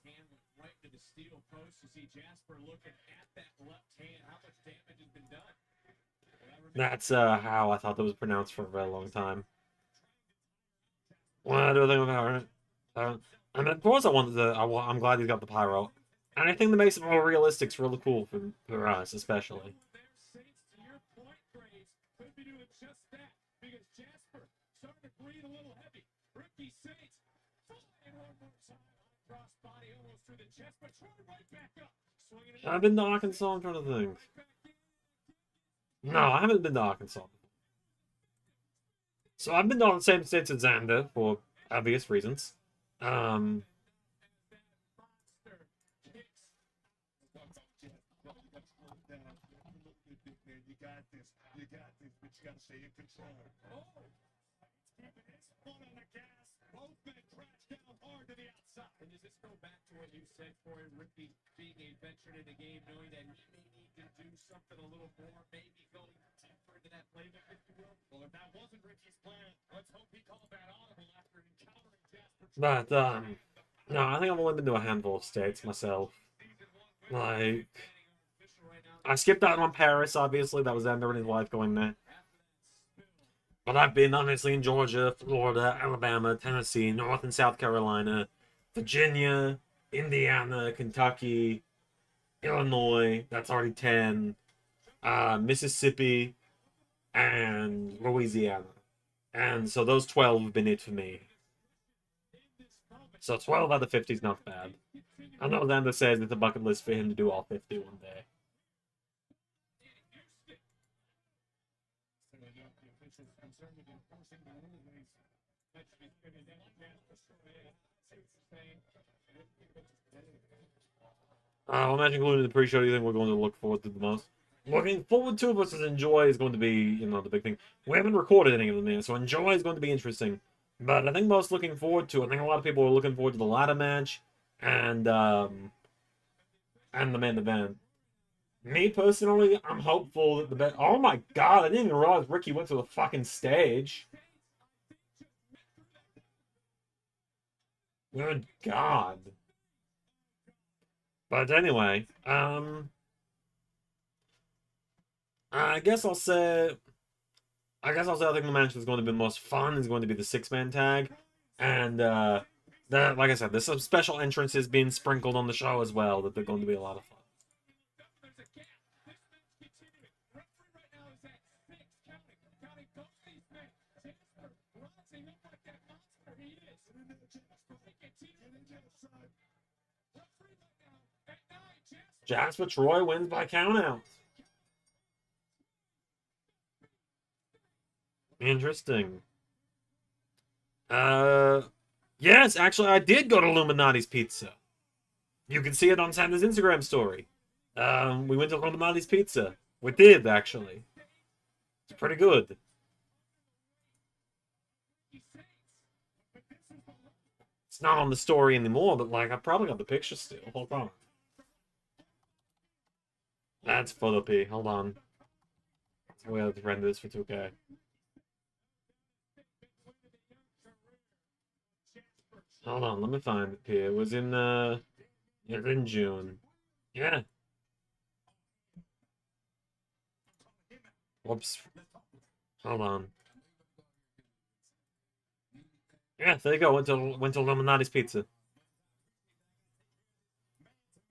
That's how I thought that was pronounced for a very long time. What do I think about it? I mean, of course, I'm glad he's got the pyro. Anything that makes it more realistic is really cool for us, especially. I've been to Arkansas. I'm trying to think. No, I haven't been to Arkansas. So I've been to all the same states as Xander for obvious reasons. And does this go back to what you said for Ricky being a veteran in the game, knowing that he may need to do something a little more, maybe going deeper into that playbook, if you will? Well, if that wasn't Ricky's plan, let's hope he called that audible after encountering Jasper. But no, I think I've only been to a handful of states myself. Like, I skipped out on Paris, obviously. That was the end of his life going there. But I've been, obviously, in Georgia, Florida, Alabama, Tennessee, North and South Carolina, Virginia, Indiana, Kentucky, Illinois. That's already 10. Mississippi, and Louisiana. And so those 12 have been it for me. So 12 out of 50 is not bad. I know Xander says it's a bucket list for him to do all 50 one day. I'll imagine including the pre-show. Do you think we're going to look forward to the most? Looking forward to versus enjoy is going to be, you know, the big thing. We haven't recorded any of them yet, so enjoy is going to be interesting. But I think most looking forward to. I think a lot of people are looking forward to the ladder match and the main event. Me personally, I'm hopeful that the best. Oh my god! I didn't even realize Ricky went to the fucking stage. Good god. But anyway, I guess I'll say. I think the match that's going to be the most fun is going to be the 6-man tag, and like I said, there's some special entrances being sprinkled on the show as well that they're going to be a lot of fun. Jasper Troy wins by countout. Interesting. Yes, actually, I did go to Illuminati's Pizza. You can see it on Santa's Instagram story. We went to Illuminati's Pizza. We did, actually. It's pretty good. It's not on the story anymore, but, like, I probably got the picture still. Hold on. That's Philippi. Hold on. We have to render this for 2K. Hold on, let me find it here. It was in June. Yeah. Whoops. Hold on. Yeah, there you go. Went to Illuminati's Pizza.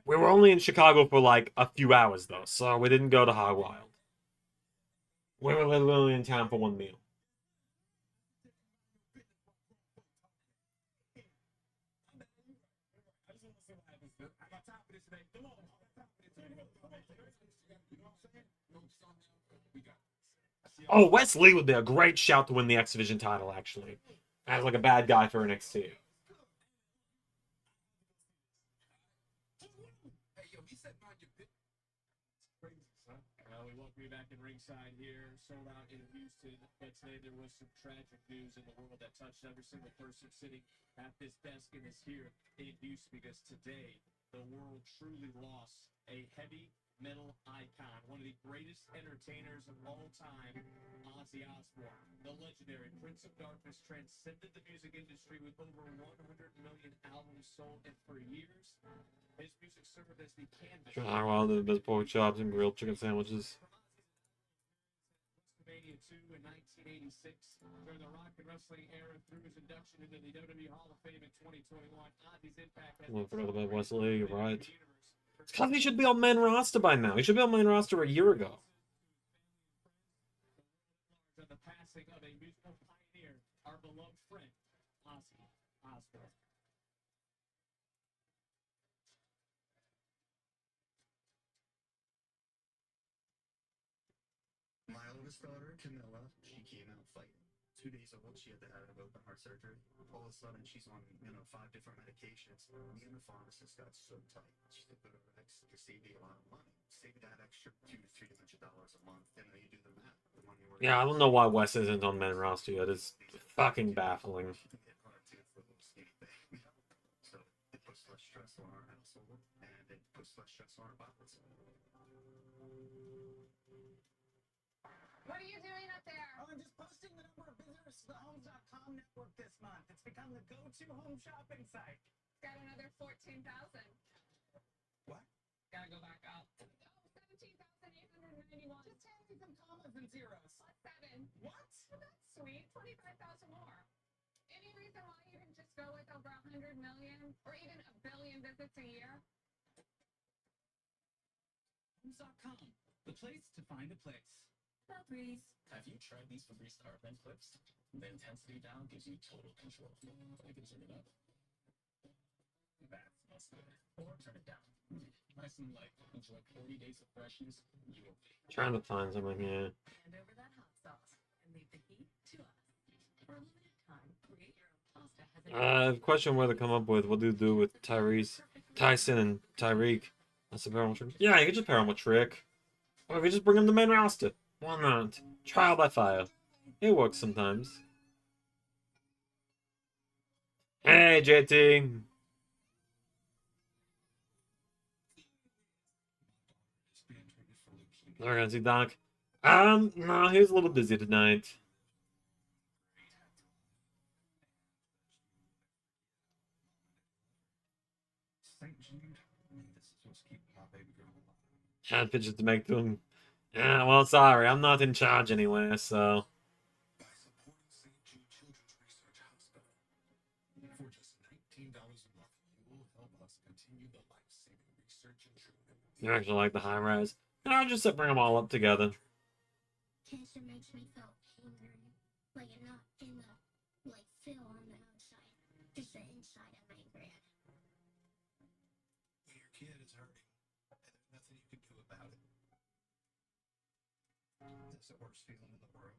We were only in Chicago for like a few hours though, so we didn't go to Hog Wild. We were literally in town for one meal. Oh, Wes Lee would be a great shout to win the X Division title, actually. As like a bad guy for NXT. We welcome you back in ringside here, sold out in Houston. But today there was some tragic news in the world that touched every single person sitting at this desk and is here in Houston, because today the world truly lost a heavy metal icon, one of the greatest entertainers of all time, Ozzy Osbourne. The legendary Prince of Darkness transcended the music industry with over 100 million albums sold, and for years, his music served as the canvas. Hog Wild did the best pork chops and grilled chicken sandwiches. WrestleMania 2 in 1986, during the Rock and Wrestling era, through his induction into the WWE Hall of Fame in 2021, Ozzy's impact has I forgot about Wes Lee, you're right. It's because he should be on main roster by now. He should be on main roster a year ago. The passing of a musical pioneer, our beloved friend, Ozzy Osbourne. My oldest daughter, Camilla, she came out fighting. 2 days old, she had to have open heart surgery. All of a sudden, she's on, 5 different medications. Me and the pharmacist got so tight. She said, "But X, you save me a lot of money. Save me that extra $200-300 a month, and then you do the math. The money we're Yeah, I don't know why Wes isn't on main roster yet. It's fucking baffling. So it puts less stress on our household, and it puts less stress on our bodies. What are you doing up there? Oh, I'm just posting the number of visitors to the Homes.com network this month. It's become the go-to home shopping site. Got another 14,000. What? Gotta go back up. Oh, 17,891. Just hand me some commas and zeros. Plus 7. What? Well, that's sweet. 25,000 more. Any reason why you didn't just go with over 100 million or even a billion visits a year? Homes.com, the place to find a place. Febreze. Have you tried these Febreze Star Vent clips? The intensity down gives you total control. You can turn it up. That smells good. Or turn it down. Nice and light. Enjoy 40 days of freshness. You will be. Trying to find something here. Hand over that hot sauce and leave the heat to us. For a limited time, create your own pasta. Question where to come up with. What do you do with Tyrese, Tyson, and Tyreek? That's a pair trick. Yeah, you can just pair them with Trick. Or if you just bring them to the main roster. Why not? Trial by fire. It works sometimes. Hey, JT. We're gonna see Doc. No, he's a little busy tonight. St. Jude, this is what's keeping my baby girl alive. Had pitches to make to him. Yeah, well, sorry, I'm not in charge anyway, so. By supporting St. Jude Children's Research Hospital. For just $19 a month, you will help us continue the life-saving research and treatment. You actually like the high rise? I'll just bring them all up together. Cancer makes me feel angry, like I'm not in the, like, feel on the outside, just the inside I'm angry at. When your kid is hurting, and there's nothing you can do about it. That's the worst feeling in the world.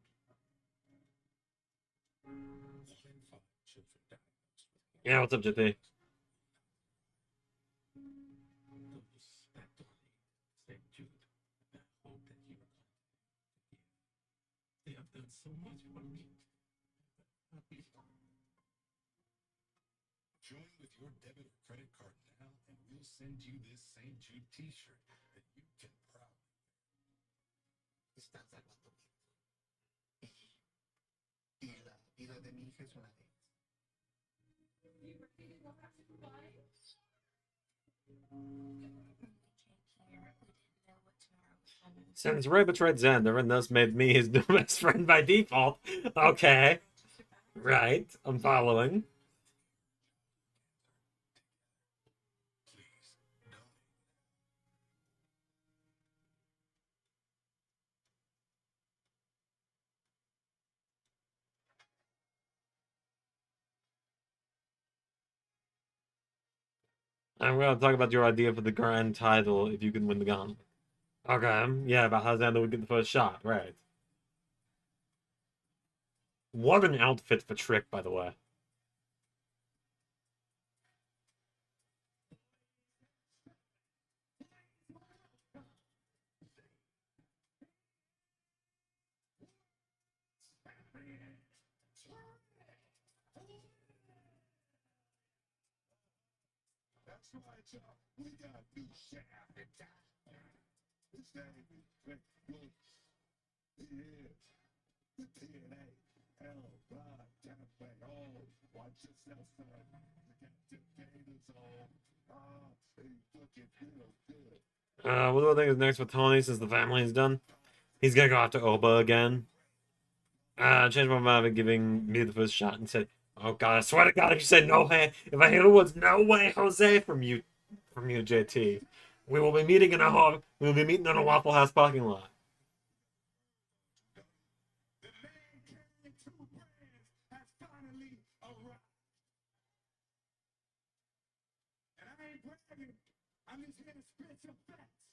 1 in 5 children diagnosed with Yeah, what's up, JT? the respect on you, St. Jude. I hope that you are going to give. They have done so much for me. Join with your debit or credit card now, and we'll send you this St. Jude t-shirt that you can proudly wear. Estás salvando mi vida. Y la vida de mi hija es una de ellas. You repeated what happened? Why? When we came here, we didn't know what tomorrow was coming. Since Ray betrayed Xander and thus made me his new best friend by default. Okay. Right, I'm following. Please, donate. I'm gonna talk about your idea for the grand title if you can win the gauntlet. Okay, yeah, about how Xander would get the first shot, right. What an outfit for Trick, by the way. That's right, y'all. We got new Shaft. His name is Rick Woods. He is the TNA L5 champion. Oh, watch yourself, son. You got the gators on. Ah, he's looking real good. What do I think is next with Tony since the family is done? He's gonna go after Oba again. Changed my mind of giving me the first shot and said, "Oh God, I swear to God, if you said no way, if I hear the words no way, Jose from you, JT, we will be meeting in a Waffle House parking lot." The man carrying 2 brands has finally arrived. And I ain't bragging, I'm just here to spit some facts.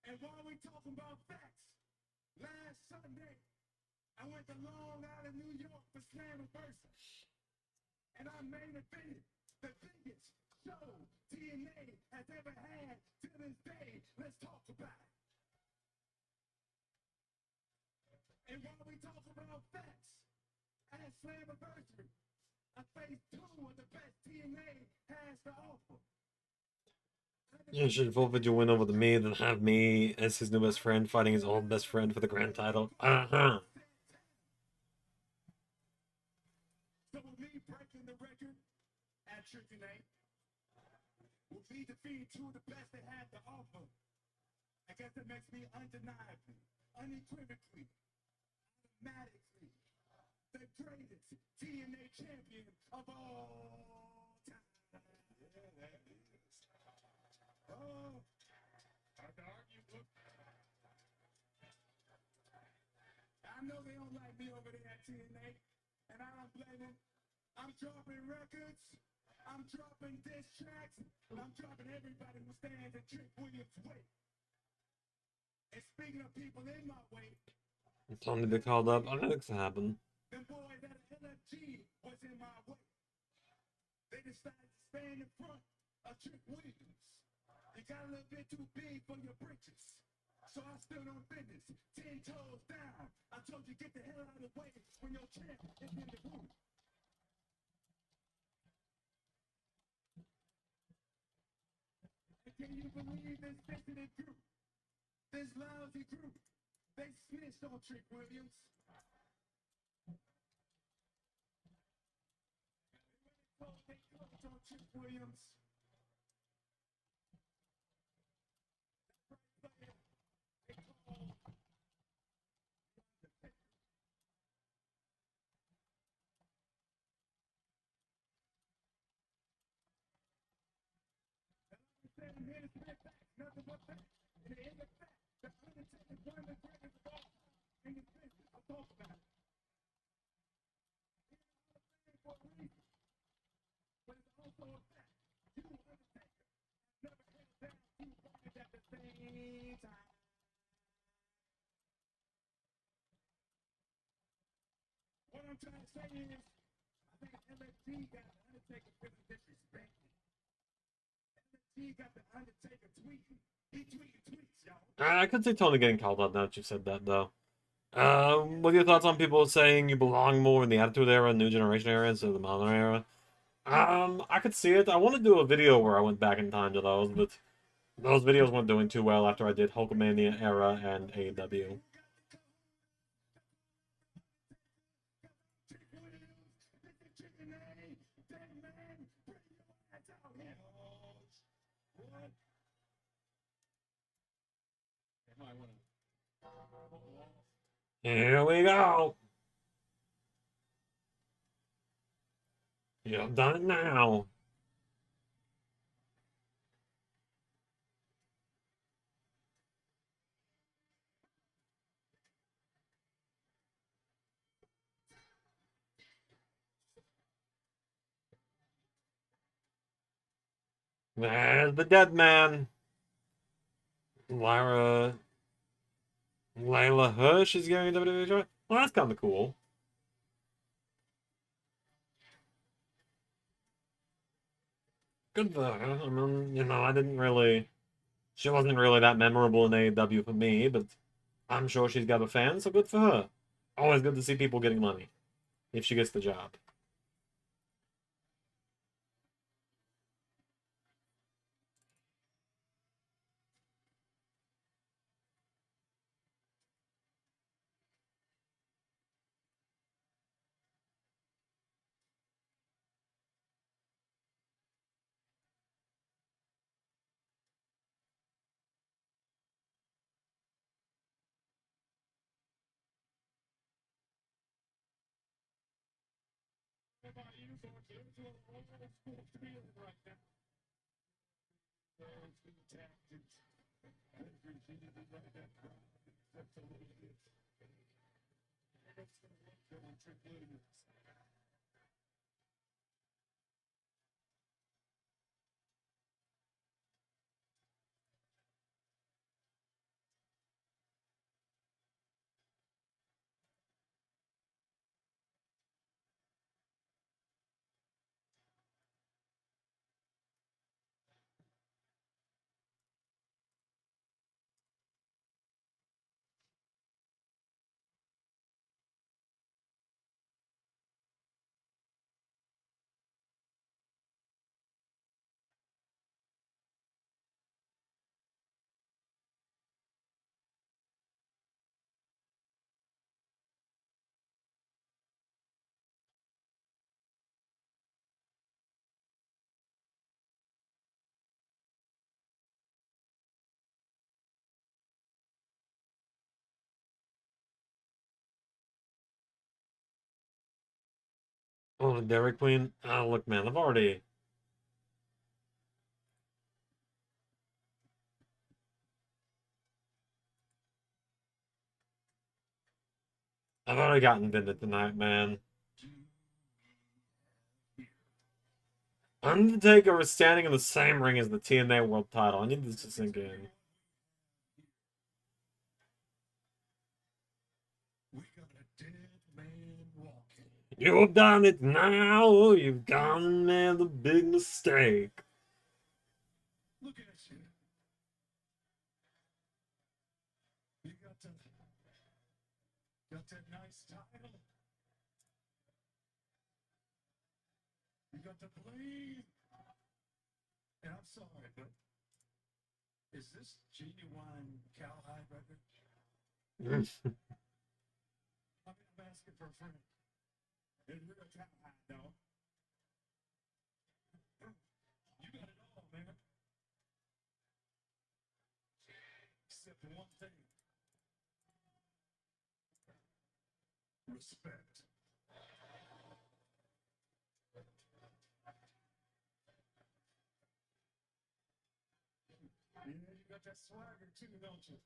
And while we talking about facts, last Sunday, I went to Long Island, New York for Slammiversary. And I main evented the biggest show TNA has ever had to this day. Let's talk about it. And while we talk about facts, at Slammiversary, I faced 2 of the best TNA has to offer. You should forfeit your win over the me, then have me as his new best friend fighting his old best friend for the grand title. Uh-huh. So with me breaking the record at Triple A, will be defeating two of the best they had to offer. I guess that makes me undeniably, unequivocally, automatically, the greatest TNA champion of all time. Yeah, that is. Oh, hard to argue, look. I know they don't like me over there at TNA, and I don't blame them. I'm dropping records, I'm dropping diss tracks, I'm dropping everybody who stands in Trick Williams' way. And speaking of people in my way, Something to be called up. I know it's gonna happen. them boys at LFG was in my way. They decided to stand in front of Trick Williams. You got a little bit too big for your britches. So I stood on business, 10 toes down. I told you get the hell out of the way when your champ is in the room. And can you believe this dissident group? This lousy group. They snitched on Trick Williams. They closed on Trick Williams. They called here's the facts, nothing but facts. And in the fact, the Undertaker's one of the greatest of all time in this business. I'll talk about it. He's for a reason. But it's also a fact. You, Undertaker, never held down two bodies at the same time. What I'm trying to say is, I think LFG got the Undertaker feeling disrespected. LFG got the Undertaker tweeting. He tweeting tweets, y'all. I could see Tony getting called up now that you said that, though. What are your thoughts on people saying you belong more in the Attitude Era, New Generation era, instead of the Modern Era? I could see it. I want to do a video where I went back in time to those, but those videos weren't doing too well after I did Hulkamania Era and AEW. Here we go. You've done it now. There's the dead man. Layla Hirsch is going to WWE. Well, that's kind of cool. Good for her. I mean, I didn't really... She wasn't really that memorable in AEW for me, but I'm sure she's got a fan, so good for her. Always good to see people getting money, if she gets the job. Oh, the Dairy Queen. Oh, look, man, I've already gotten dinner tonight, man. Undertaker is standing in the same ring as the TNA World Title. I need this to sink in. We got a dead man walking. You've done it now. You've gone and made a big mistake. Look at you. You got that nice title. You got the blade. And I'm sorry, but is this genuine cowhide record? I'm asking for a friend. And you're a cowhide, though. You got it all, man. Except for one thing. Respect. Yeah, you got that swagger too, don't you?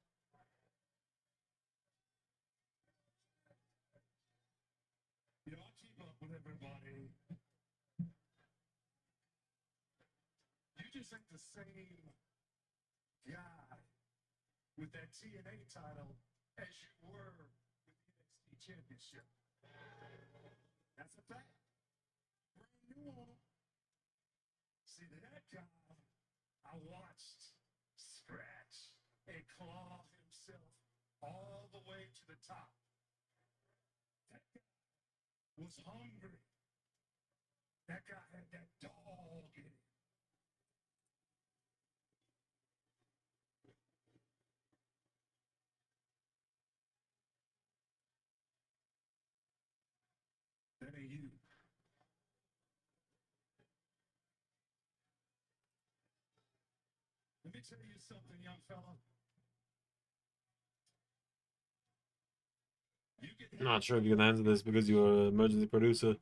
You know, I keep up with everybody. You just ain't the same guy with that TNA title as you were with the NXT Championship. That's a fact. Brand new one. See, that guy I watched scratch and claw himself all the way to the top. That guy was hungry. That guy had that dog in him. That ain't you. Let me tell you something, young fella. I'm not sure if you can answer this because you're an emergency producer.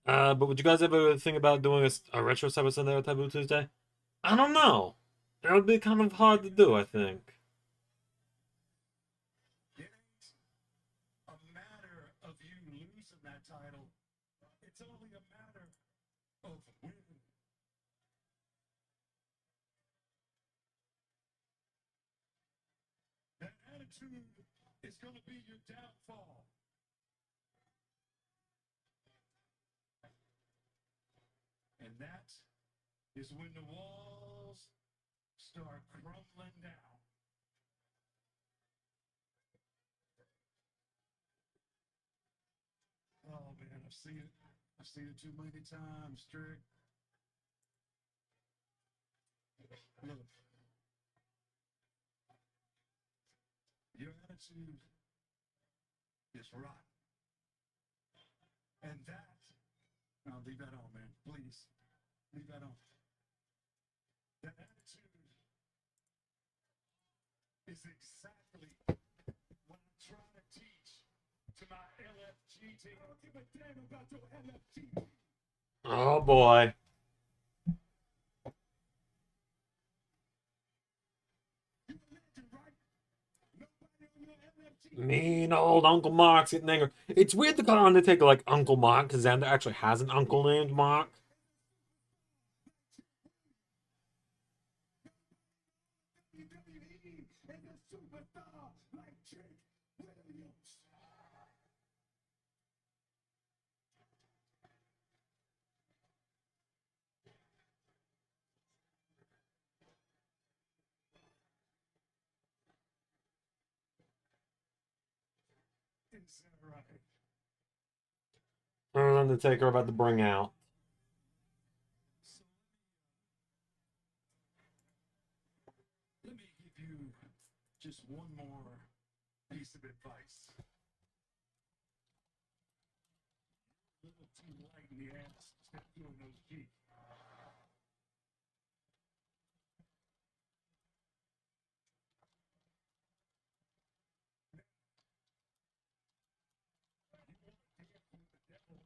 But would you guys ever think about doing a retro Cyber Sunday or Taboo Tuesday? I don't know. It would be kind of hard to do, I think. It ain't a matter of you losing that title. It's only a matter of winning. That attitude is going to be your downfall. And that is when the walls start crumbling down. Oh man, I've seen it. I've seen it too many times, Strick. Look, your attitude is rotten. And that, no, leave that on, man. Please, leave that on. That attitude is exactly what I'm trying to teach to my LFG team. I don't give a damn about your LFG team. Oh boy. You a legend, right? Nobody on your LFG. Mean old Uncle Mark's getting angry. It's weird to call Undertaker like Uncle Mark because Xander actually has an uncle named Mark. WWE is a superstar like Jake Williams. Is that right? Undertaker about to bring out. So let me give you just one more piece of advice. A little too light in the ass. Stop doing those G. You want to dance with the devil?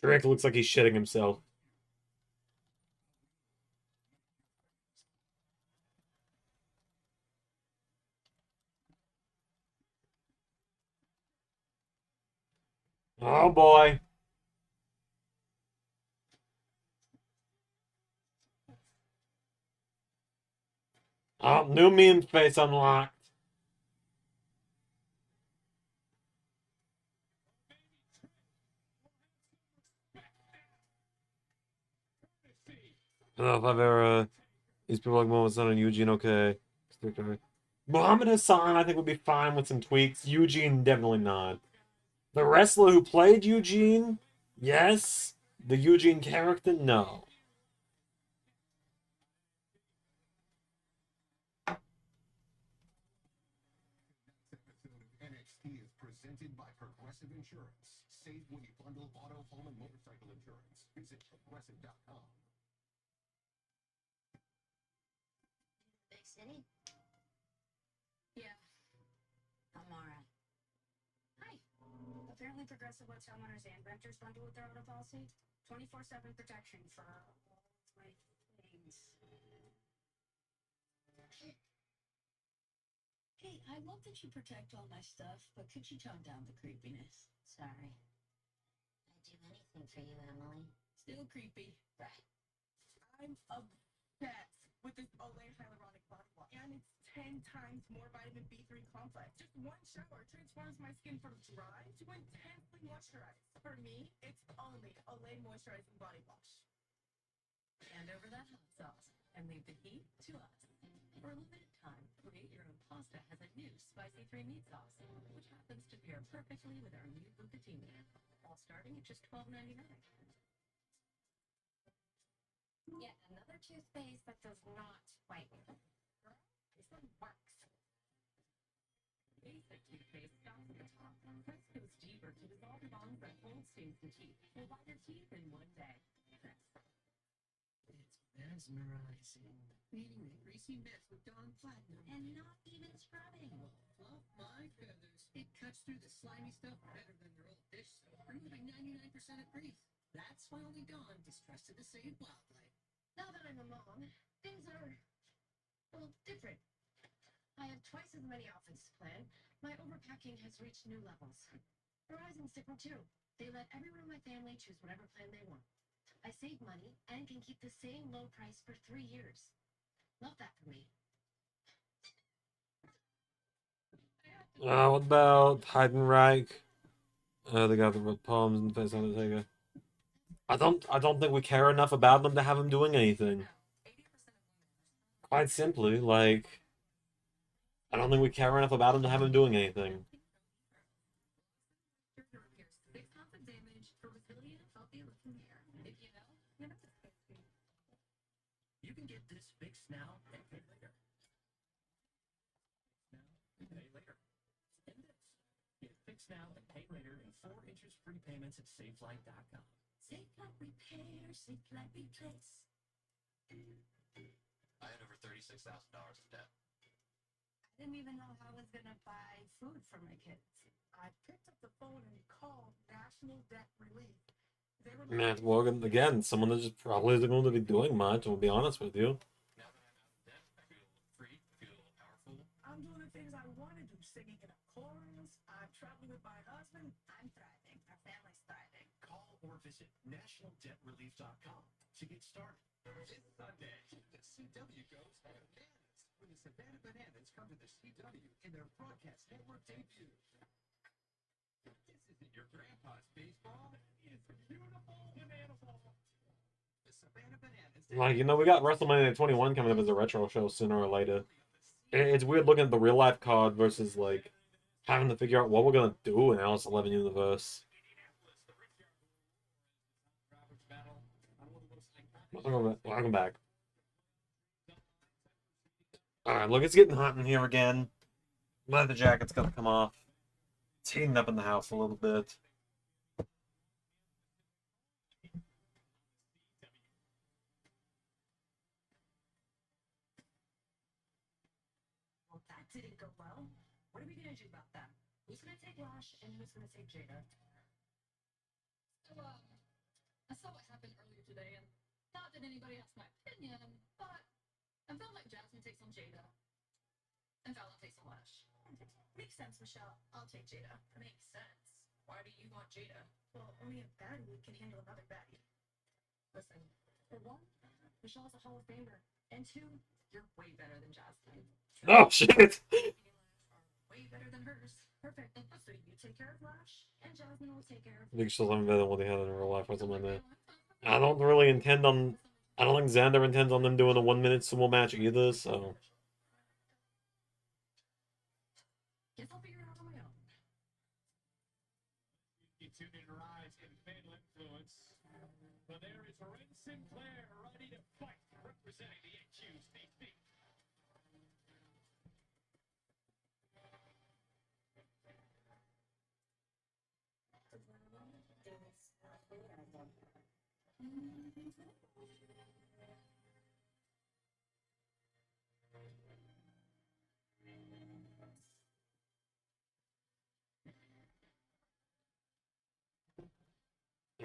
Drake looks like he's shitting himself. Oh boy. Oh, new meme face unlocked. I don't know if I've ever. These people like Mohamed Hassan and Eugene, okay. Mohamed Hassan, I think, would be fine with some tweaks. Eugene, definitely not. The wrestler who played Eugene, yes. The Eugene character, no. Episode of NXT is presented by Progressive Insurance. Save when you bundle auto, home, and motorcycle insurance. Visit progressive.com. Big city? Yeah, I'm alright. Hi. Apparently Progressive lets homeowners and renters bundle with their auto policy. 24/7 protection for all my things. Hey, I love that you protect all my stuff, but could you tone down the creepiness? Sorry. I'd do anything for you, Emily. Still creepy. Right. I'm obsessed with this Olay hyaluronic body wash. And it's 10 times more vitamin B3 complex. Just one shower transforms my skin from dry to intensely moisturized. For me, it's only Olay moisturizing body wash. Hand over that hot sauce and leave the heat to us. For a limited time, Create Your Own Pasta has a new spicy 3-meat sauce, which happens to pair perfectly with our new bucatini, all starting at just $12.99. Yet another toothpaste that does not whiten. Girl, this one works. Basic toothpaste stops at the top. Press goes deeper to dissolve bonds that hold stains to teeth. Will whiten your teeth in one day. It's mesmerizing. Beating the greasy mess with Dawn Platinum. And not even scrubbing. Fluff my feathers. It cuts through the slimy stuff better than their old dish soap, removing 99% of grease. That's why only Dawn is trusted to save wildlife. Now that I'm a mom, things are, well, different. I have twice as many outfits to plan. My overpacking has reached new levels. Verizon's different too. They let everyone in my family choose whatever plan they want. I save money and can keep the same low price for 3 years. Love that for me. What about Heidenreich? They got the palms and face Undertaker. I don't think we care enough about them to have him doing anything. Quite simply, like, I don't think we care enough about him to have him doing anything. You can get this fixed now and pay later. Now and pay later. And this. Get fixed now and pay later in 4 interest-free payments at SafeLight.com. Safe like we pay or safe like we place. I had over $36,000 in debt. I didn't even know how I was gonna buy food for my kids. I picked up the phone and called National Debt Relief. They were Matt Morgan, again, someone that just probably isn't going to be doing much, we'll be honest with you. Now that I'm out of debt, I feel free, I feel powerful. I'm doing the things I want to do, singing in a chorus. I'm traveling with my husband. I'm thriving. Our family's thriving. Call or visit nationaldebtrelief.com to get started. This Sunday, the CW goes bananas when the Savannah Bananas come to the CW in their broadcast network debut. This isn't your grandpa's baseball. It's beautiful banana ball. The Savannah Bananas. Like, you know, we got WrestleMania 21 coming up as a retro show sooner or later. It's weird looking at the real life card versus, like, having to figure out what we're going to do in LS11 universe. Welcome back. Alright, look, it's getting hot in here again. Leather jacket's gonna come off. It's heating up in the house a little bit. Well, that didn't go well. What are we gonna do about that? Who's gonna take Lash and who's gonna take Jada? So, I saw what happened earlier today, and not that anybody asked my opinion, but I felt like Jasmine takes on Jada, and Fallon takes on Lash. Makes sense, Michelle. I'll take Jada. Makes sense. Why do you want Jada? Well, only a baddie can handle another baddie. Listen, for one, Michelle's a Hall of Famer. And two, you're way better than Jasmine. Oh shit! Way better than hers. Perfect. So you take care of Lash, and Jasmine will take care of I think she'll have better than what they had in real life or something like that. I don't really intend on. I don't think Xander intends on them doing a 1-minute sumo match either, so. Guess I'll figure it out on my own. You tune in Rise in Fatal Influence. But there is Ren Sinclair ready to fight, representing the accused DC.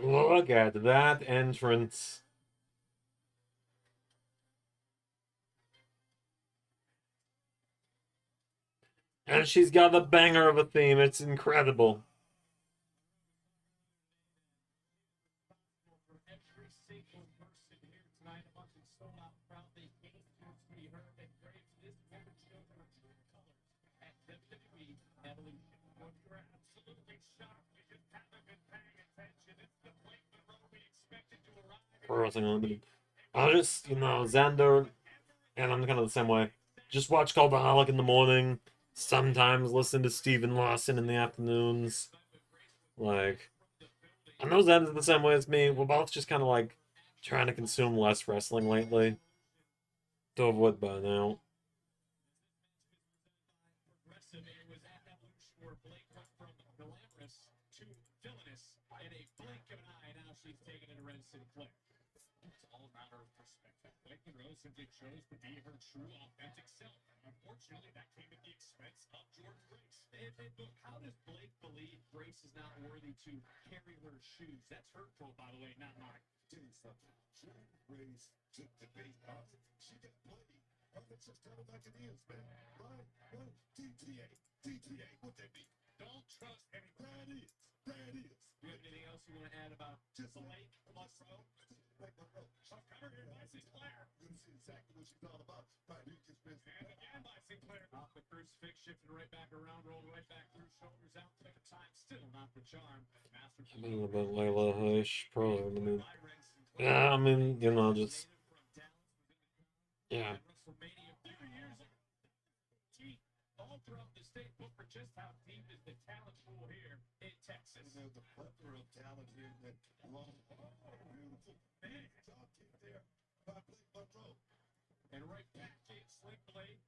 Look at that entrance. And she's got a banger of a theme. It's incredible. For every single person here tonight, among the sold out crowd, they came to be heard and brave this match over true colors at WWE Evolution. Well, you're absolutely shocked. You just haven't been paying attention. It's the Blake Monroe we expected to arrive. Pro Wrestling Unlimited. I just, Xander, and I'm kind of the same way. Just watch Cultaholic in the morning. Sometimes listen to Steven Lawson in the afternoons. Like, I know Xander's the same way as me. We're both just kind of like trying to consume less wrestling lately to avoid burnout. Progressive, it was at Evolution where Blake went from glamorous to villainous in a blink of an eye. Now she's taken it to Ren Sinclair. It's all a matter of perspective. Blake Monroe simply chose to be her true, authentic self. Unfortunately, that came at the expense of Jordan Grace. And look, how does Blake believe Grace is not worthy to carry her shoes? That's her quote, by the way, not mine. Tell you something. Jordan Grace took the bait off. She got plenty. That's just kind of like it is, man. Right? DTA. DTA. What that mean? Don't trust anybody. That is. That is. Do you have anything else you want to add about Just Blake Monroe? Like my bro. So cover here by Sinclair. You're going to see exactly what she's all about. Right, you just missed And again by Sinclair. Off the crucifix, shifted right back around, rolled right back through, shoulders out, took the time, still not the charm. Master I don't know about Layla Hush, Pro Limited. Yeah, I mean, just. Yeah. WrestleMania 2 years ago. All throughout the state, book for just how deep is the talent pool here in Texas. And there's a plethora of talent here that long, beautiful. Man, top kick there by Blake Monroe. And right back in Slick Blade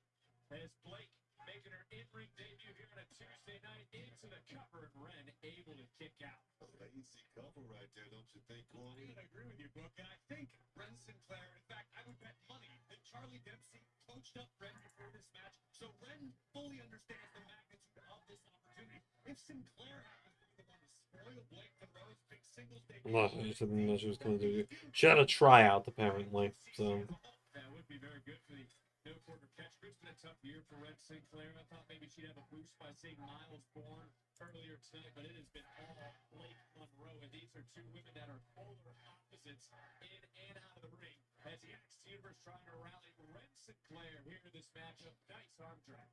as Blake making her in-ring debut here on a Tuesday night into the cover, and Ren able to kick out. Oh, that easy cover right there, don't you think, I'm Corey? going to agree with you, Book, and I think Ren Sinclair, in fact, I would bet money that Charlie Dempsey coached up Ren before this match, so Ren fully understands the magnitude of this opportunity. If Sinclair happens to be the one to spoil Blake Monroe's big singles debut, Well, I said that she was going to do. She had a tryout, apparently, so. that would be very good for the no quarter catch. It's been a tough year for Ren Sinclair. I thought maybe she'd have a boost by seeing Miles born earlier tonight, but it has been all Blake Monroe, and these are two women that are polar opposites in and out of the ring. As the NXT Universe trying to rally Ren Sinclair here in this matchup. Nice arm drag.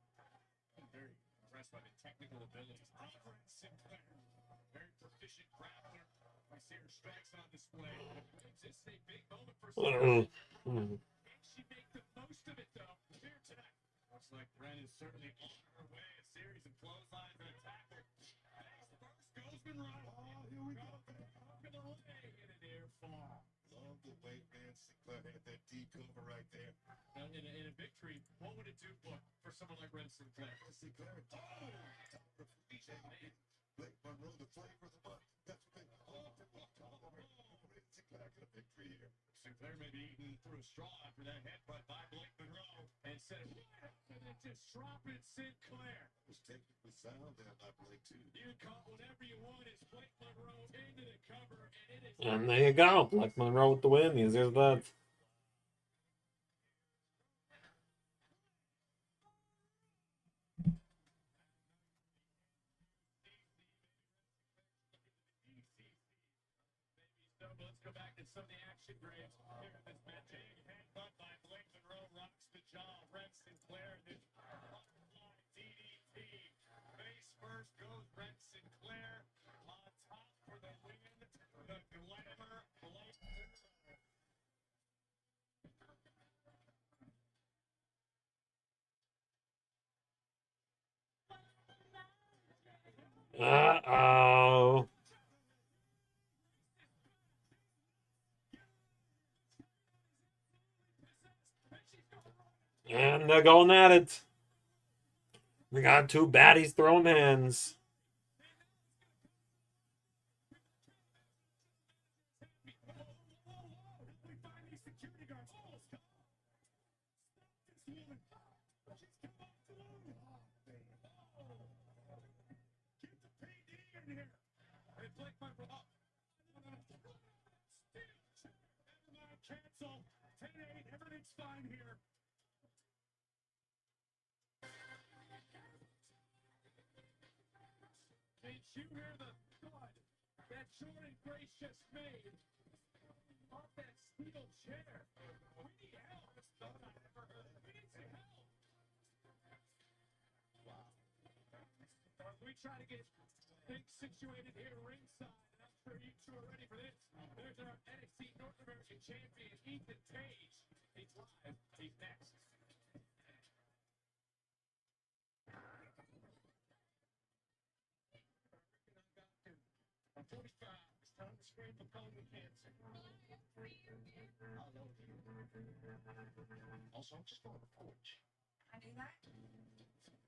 I'm very impressed by the technical abilities of Ren Sinclair. Very proficient grappler. I see her strikes on display. This is a big moment for Sinclair. Can she make the most of it, though, here tonight? Looks like Ren is certainly on her way. A series of clotheslines and attack her. Face first goes Monroe. Oh, here we go. Up and away in an air fall. Love the way man Sinclair had that deep cover right there. Now, in a victory, what would it do for someone like Ren Sinclair? Sinclair, Blake Monroe, the flavor of the month. That's what they all over. Sinclair got a victory here. Sinclair may be eating through a straw after that headbutt by Blake Monroe and said, and then just dropping Sinclair. It was technically sound there by Blake, too. You call whatever you want as Blake Monroe into the cover And there you go. Black Monroe with the win. Easy as that. So let's go back to some of the action, Graves. Here in this match, headbutt by Blake Monroe rocks the jaw. Red Sinclair, this butterfly DDT. Face first goes Red Sinclair on top for the win. The glamour Blake. Uh-oh. And they're going at it. We got two baddies throwing hands. We find these security guards. Oh, stop this woman. She's come off the load. Get the PD in here. And Blake Monroe. Never mind, cancel. 10-8. Everything's fine here. Did you hear the thud that Jordan Grace just made off that steel chair? We need help. That's stuff I've ever heard. We need some help. Wow. As we try to get things situated here ringside, and I'm sure you two are ready for this. There's our NXT North American champion, Ethan Page. He's live. He's next. I'm 45. It's time to scrape the colon cancer. Also, I'm just on the porch. I knew that.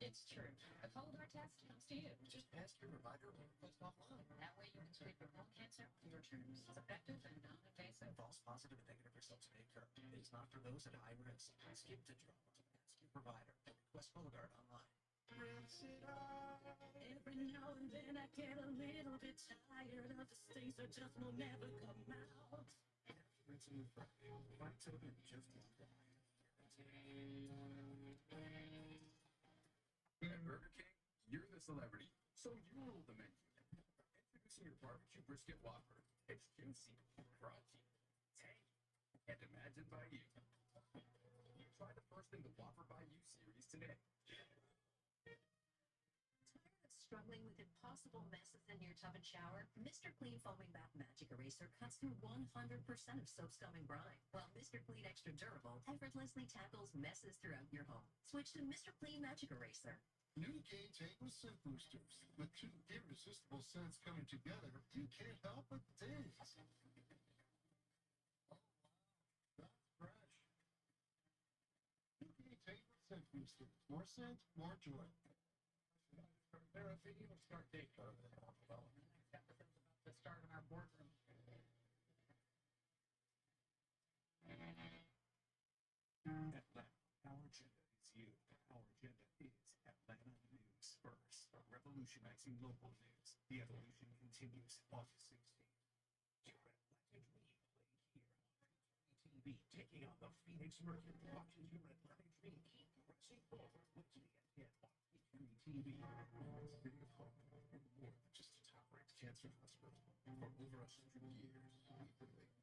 It's true. A cold heart test comes to you. Just ask your provider or request offline. That way you can treat your colon cancer on your terms. It's effective and non-invasive. False positive and negative results may occur. It is not for those at high risk. Skip the drama. Ask your provider or request Cologuard online. Every now and then I get a little bit tired of the stains that just will never come out. Rinse and refresh. Find soda in just one dry. At Burger King, you're the celebrity, so you rule the menu. Introducing your barbecue brisket Whopper. It's juicy, crunchy, tangy, and imagined by you. Try the first in the Whopper by You series today. Struggling with impossible messes in your tub and shower? Mr. Clean Foaming Bath Magic Eraser cuts through 100% of soap, scum, and grime, while Mr. Clean Extra Durable effortlessly tackles messes throughout your home. Switch to Mr. Clean Magic Eraser. New Game Tank with Scent Boosters. With two irresistible scents coming together, you can't help but dance. Oh, wow. That's fresh. New Game Tank with Scent Boosters. More scent, more joy. Therapy, we'll start date code. The start in our boardroom. Atlanta, our agenda is you. Our agenda is Atlanta News First. Revolutionizing local news. The evolution continues. August 16th. Your Atlanta Dream playing here on TV, taking on the Phoenix Mercury. Watching your Atlanta Dream keep pressing forward with the ahead on TV. City of Hope, we're more than just a top-ranked cancer hospital. For over 100 years, we've been making breakthroughs,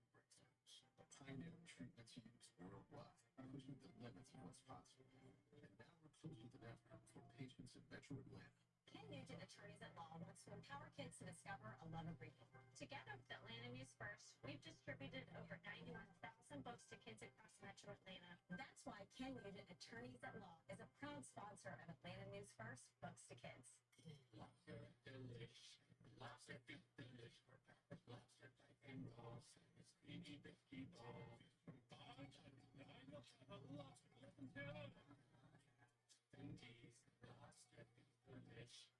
a pioneering treatments used worldwide, pushing the limits of what's possible. And now we're close with an effort for patients in Metro Atlanta. Ken Nugent, Attorneys at Law, wants to empower kids to discover a love of reading. Together with Atlanta News First, we've distributed over 91,000 books to kids across Metro Atlanta. That's why Ken Nugent, Attorneys at Law, is a proud sponsor of Atlanta News First Books to Kids. Lobster delish, lobster beef delish, lobster and rolls, skinny biscuit balls. Lobster beef delish.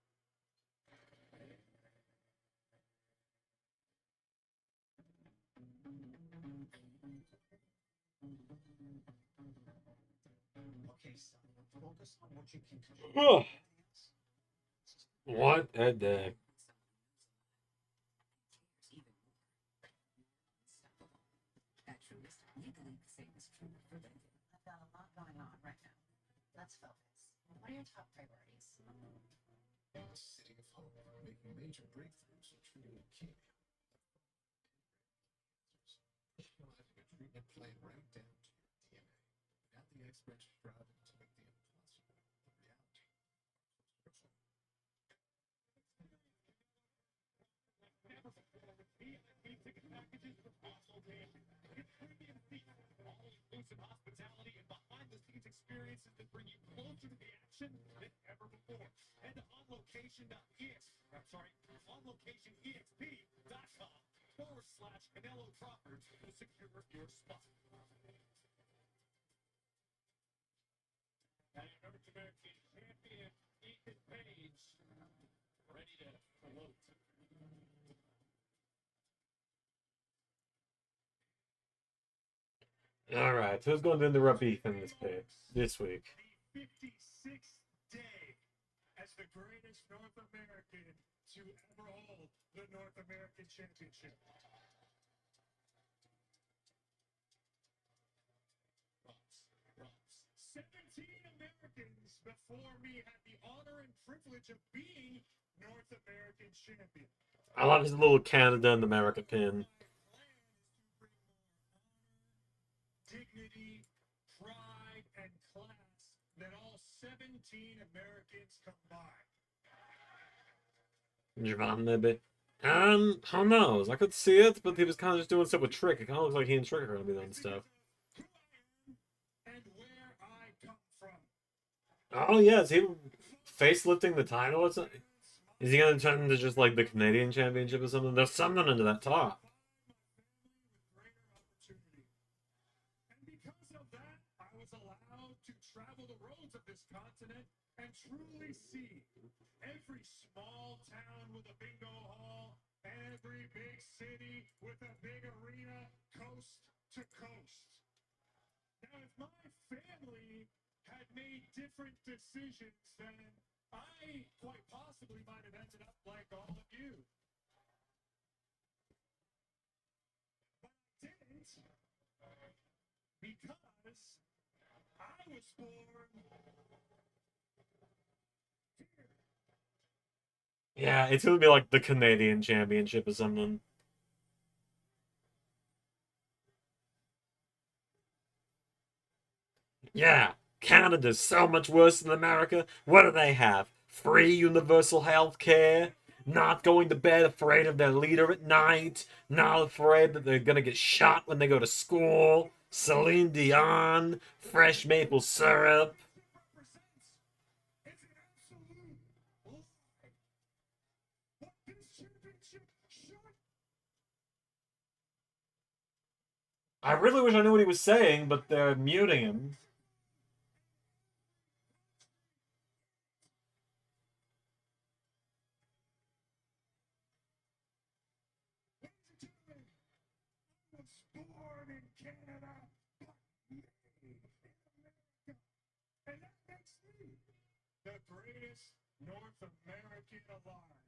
Okay, son, focus on what you can control. Ugh. What a day. Let's focus. What are your top priorities? City of Hope, making major breakthroughs in treating leukemia. Personalizing a treatment plan right down to your DNA. Without the experts striving to make the impossible a reality. Never before with VIP ticket packages with household name. Get premium seats, all-inclusive hospitality, and behind-the-scenes experiences that bring you closer to the action than ever before. Head to onlocationexp.com/Canelo Crawford to secure your spot. And North American champion Ethan Page ready to float. All right, who's going to interrupt Ethan this week? The 56th day as the greatest North American to ever hold the North American Championship. 17 Americans before me had the honor and privilege of being North American champion. I love his little Canada and America pin. Dignity, pride, and class than all 17 Americans combined. Javon, maybe. Who knows? I could see it, but he was kind of just doing stuff with Trick. It kind of looks like he and Trick are going to be doing stuff. Who I am and where I come from. Oh, yeah, is he facelifting the title or something? Is he going to turn into just like the Canadian Championship or something? There's something under that top. And because of that, I was allowed to travel the roads of this continent and truly see every small town with a bingo hall, every big city with a big arena, coast to coast. Now, if my family had made different decisions, then I quite possibly might have ended up like all of you. But I didn't, because I was born here. Yeah, it's going to be like the Canadian Championship or something. Yeah, Canada's so much worse than America. What do they have? Free universal health care? Not going to bed afraid of their leader at night? Not afraid that they're gonna get shot when they go to school? Celine Dion? Fresh maple syrup? Represents it's an absolute lie. What this championship should I really wish I knew what he was saying, but they're muting him. was born in Canada, but made in America. And that makes me the greatest North American alive.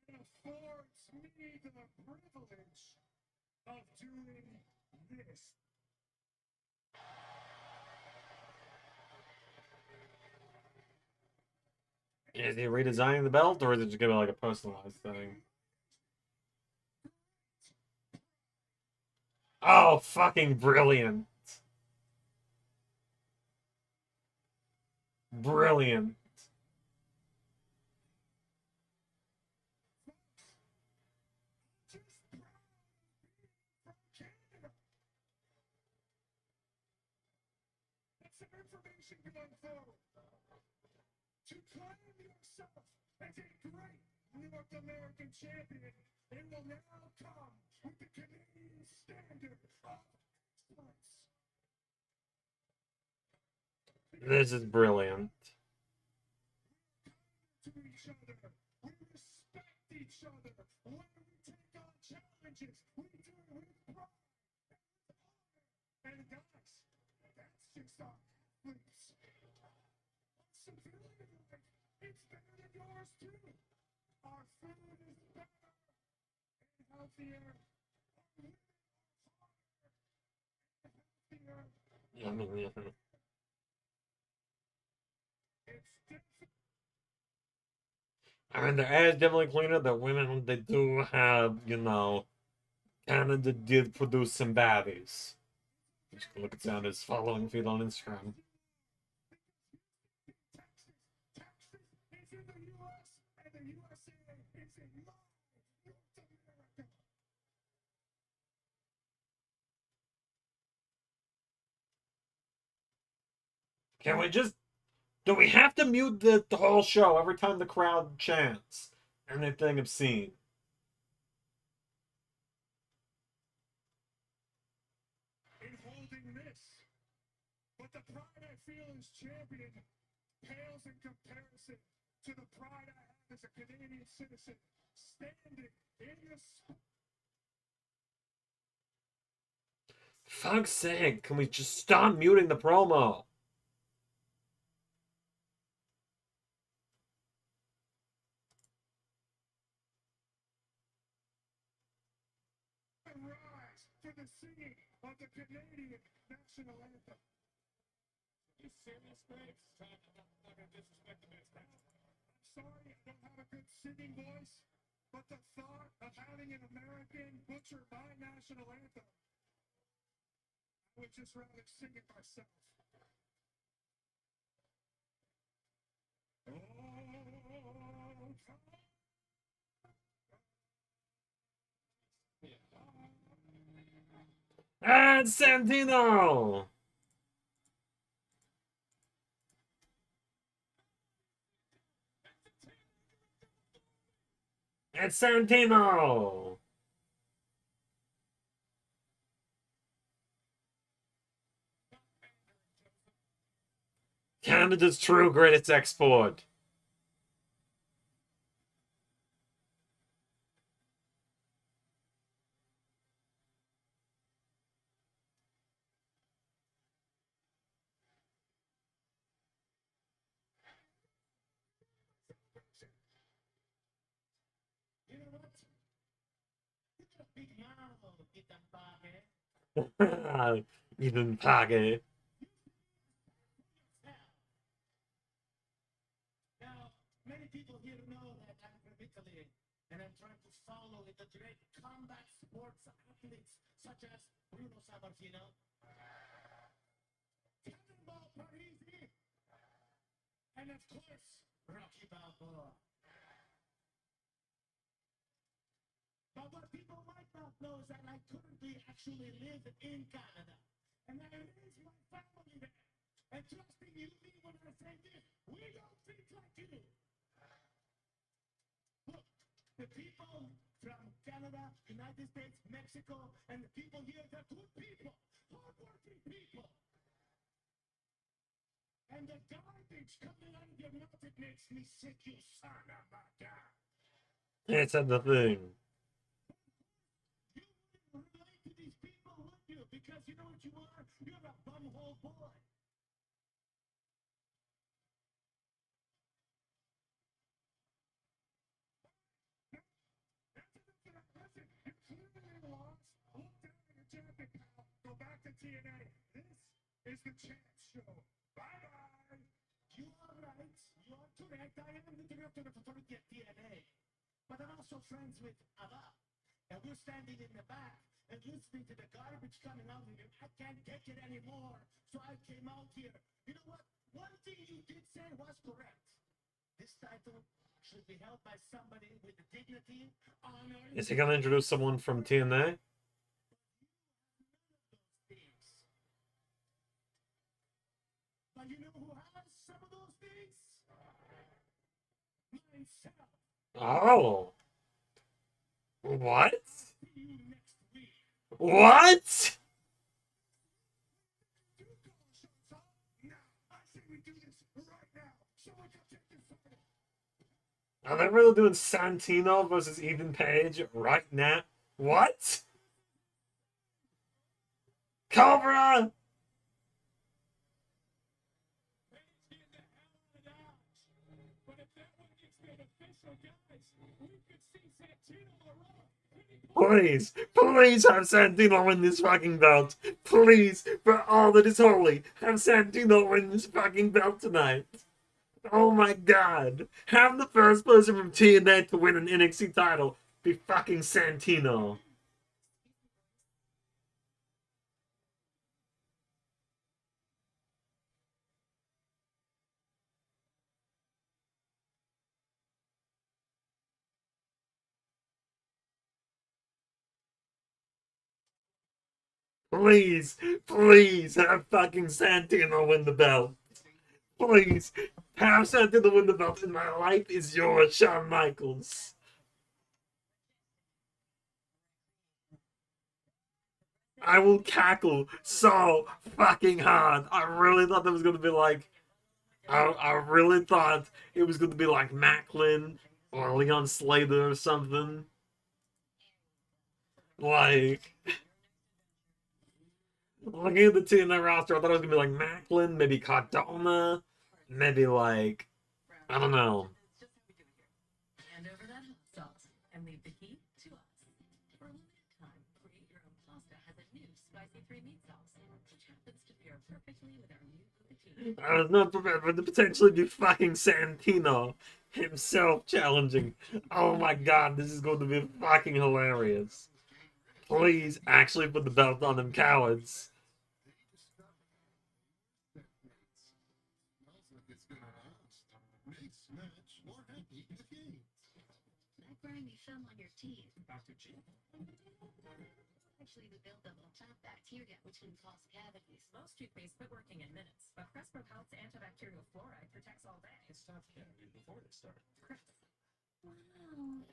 And affords me the privilege of doing this. Is he redesigning the belt, or is it just gonna be like a personalized thing? Oh, fucking brilliant. Brilliant. Just proud from Canada. That's some information going forward. To claim yourself as a great North American champion, it will now come with the Canadian standard of excellence. This is brilliant. To each other, we respect each other. When we take on challenges, we do it with pride and with honor. And guys, that's just our athletes. Civilian life, it's better than yours too. Our food is better and healthier. Our women are hotter and healthier. Yeah, I mean, yeah. I mean, their air is definitely cleaner. The women, they do have, you know, Canada did produce some baddies. You can look at Xander's following feed on Instagram. Texas is in the U.S. and the USA is in my North America. Can we just... Do we have to mute the whole show every time the crowd chants anything obscene? In holding this, but the pride I feel as champion pales in comparison to the pride I have as a Canadian citizen standing in this. Fuck's sake, can we just stop muting the promo? Rise for the singing of the Canadian national anthem. You serious, Greg? I'm not gonna disrespect the man's talent. I'm sorry, I don't have a good singing voice, but the thought of having an American butcher my national anthem, I would just rather sing it myself. Oh, And Santino! It's Santino! Canada's true greatest export. You know what? You got a big mouth, Ethan Parker. Even Page. Now, many people here know that I'm from Italy, and I'm trying to follow in the great combat sports athletes such as Bruno Sammartino, Cannonball Parisi, and of course, Rocky Balboa. But what people might not know is that I currently actually live in Canada, and I raised my family there. And trusting you me when I say this, we don't think like you. Look, the people from Canada, United States, Mexico, and the people here, they're good people, hardworking people. And the garbage coming out of your mouth, it makes me sick, you son of a gun. It's at the thing. You wouldn't relate to these people, would you? Because you know what you are? You're a bumhole boy. Listen, you clearly lost. Look down at your champion, pal. Go back to TNA. This is the Champs Show. Bye-bye. You are right. You are correct. I am the director of authority at TNA. But I'm also friends with Ava. And we're standing in the back and listening to the garbage coming out of here. I can't take it anymore. So I came out here. You know what? One thing you did say was correct. This title should be held by somebody with dignity, honor. Is he gonna introduce someone from TNA? But you know who has some of those things? Myself. Oh. What? See you next week. What? You call shots off now. I say we do this right now. Someone come take this photo. Are they really doing Santino versus Ethan Page right now? What? Cobra! Page get the hell out of Dodge. But if that one gets made official, guys, we could see Santino on Raw. Please, please have Santino win this fucking belt. Please, for all that is holy, have Santino win this fucking belt tonight. Oh my god! Have the first person from TNA to win an NXT title be fucking Santino. Please, please have fucking Santino win the belt. Please, have Santino win the belt and my life is yours, Shawn Michaels. I will cackle so fucking hard. I really thought that was gonna be like, I really thought it was gonna be like Macklin or Leon Slater or something. Like, looking at the TNA roster, I thought it was gonna be like Macklin, maybe Cardona, maybe like, I don't know. Hand over that hot sauce and leave the heat to us. For a limited time, Create Your Own Pasta has a new spicy 3-meat sauce, which happens to pair perfectly with our new poutine. I was not prepared for the potentially be fucking Santino himself challenging. Oh my god, this is going to be fucking hilarious. Please actually put the belt on them cowards. That grimy film on your teeth. Dr. G. Actually the buildup of top bacteria, which can cause cavities. Most toothpaste quit working in minutes, but Crespo Health's antibacterial fluoride protects all day. It stopped cavities before they started. Wow.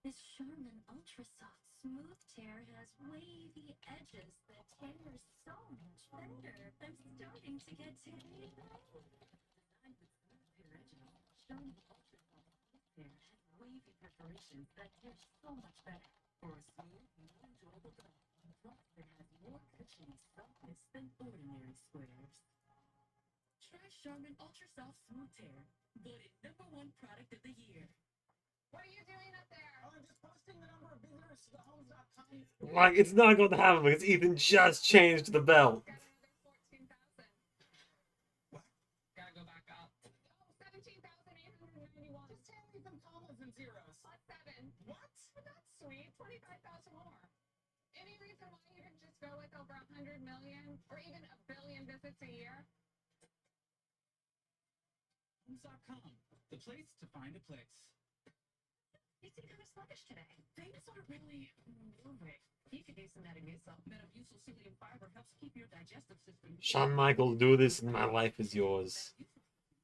This Charmin Ultra Soft Smooth Tear has wavy edges that tear so much better. I'm starting to get tangy. Designed with smooth tear edges, Charmin Ultra Soft Smooth Tear has wavy perforations that tear so much better. For a smooth, more enjoyable belt, plus it has more cushiony softness than ordinary squares. Try Charmin Ultra Soft Smooth Tear, voted #1 product of the year. What are you doing up there? Oh, I'm just posting the number of visitors to the homes.com. Like, it's not going to happen because Ethan just changed the belt. Got another 14,000. What? Gotta go back up. Oh, 17,891. Just tell me some commas and zeros. Plus 7. What? But that's sweet. 25,000 more. Any reason why you didn't just go with over 100 million or even a billion visits a year? Homes.com, the place to find a place. You seem kind of sluggish today. Things aren't really moving. You could use some Metamucil. Metamucil psyllium fiber helps keep your digestive system. Shawn Michaels, do this and my life is yours.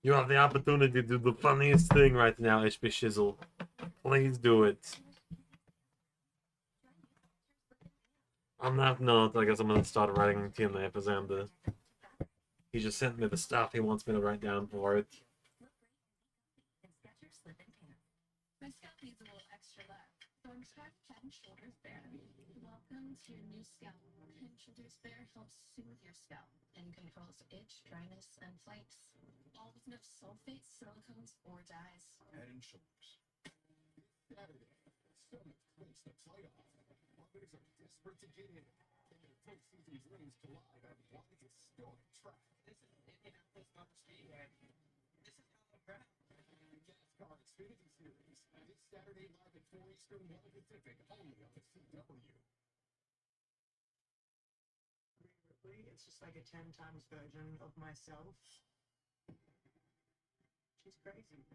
You have the opportunity to do the funniest thing right now, Ishby Shizzle. Please do it. On that note, I guess I'm gonna start writing TNA for Xander. He just sent me the stuff he wants me to write down for it. And Skechers slip-in pants. My scalp needs a little extra love, so I'm trying Head and Shoulders Bare. Welcome to your new scalp. Head and Shoulders Bare helps soothe your scalp and controls itch, dryness, and flakes. All with no sulfates, silicones, or dyes. Head and Shoulders. Saturday, so much clinch the playoff. Marketers are desperate to get in. Can their postseason dreams collide on one historic track? This is Indianapolis Motor Speedway. This is how I'm proud. The NASCAR Xfinity Series. This Saturday live at 4 Eastern, 1 Pacific, only on the CW. Ripley, it's just like a 10 times version of myself. She's crazy.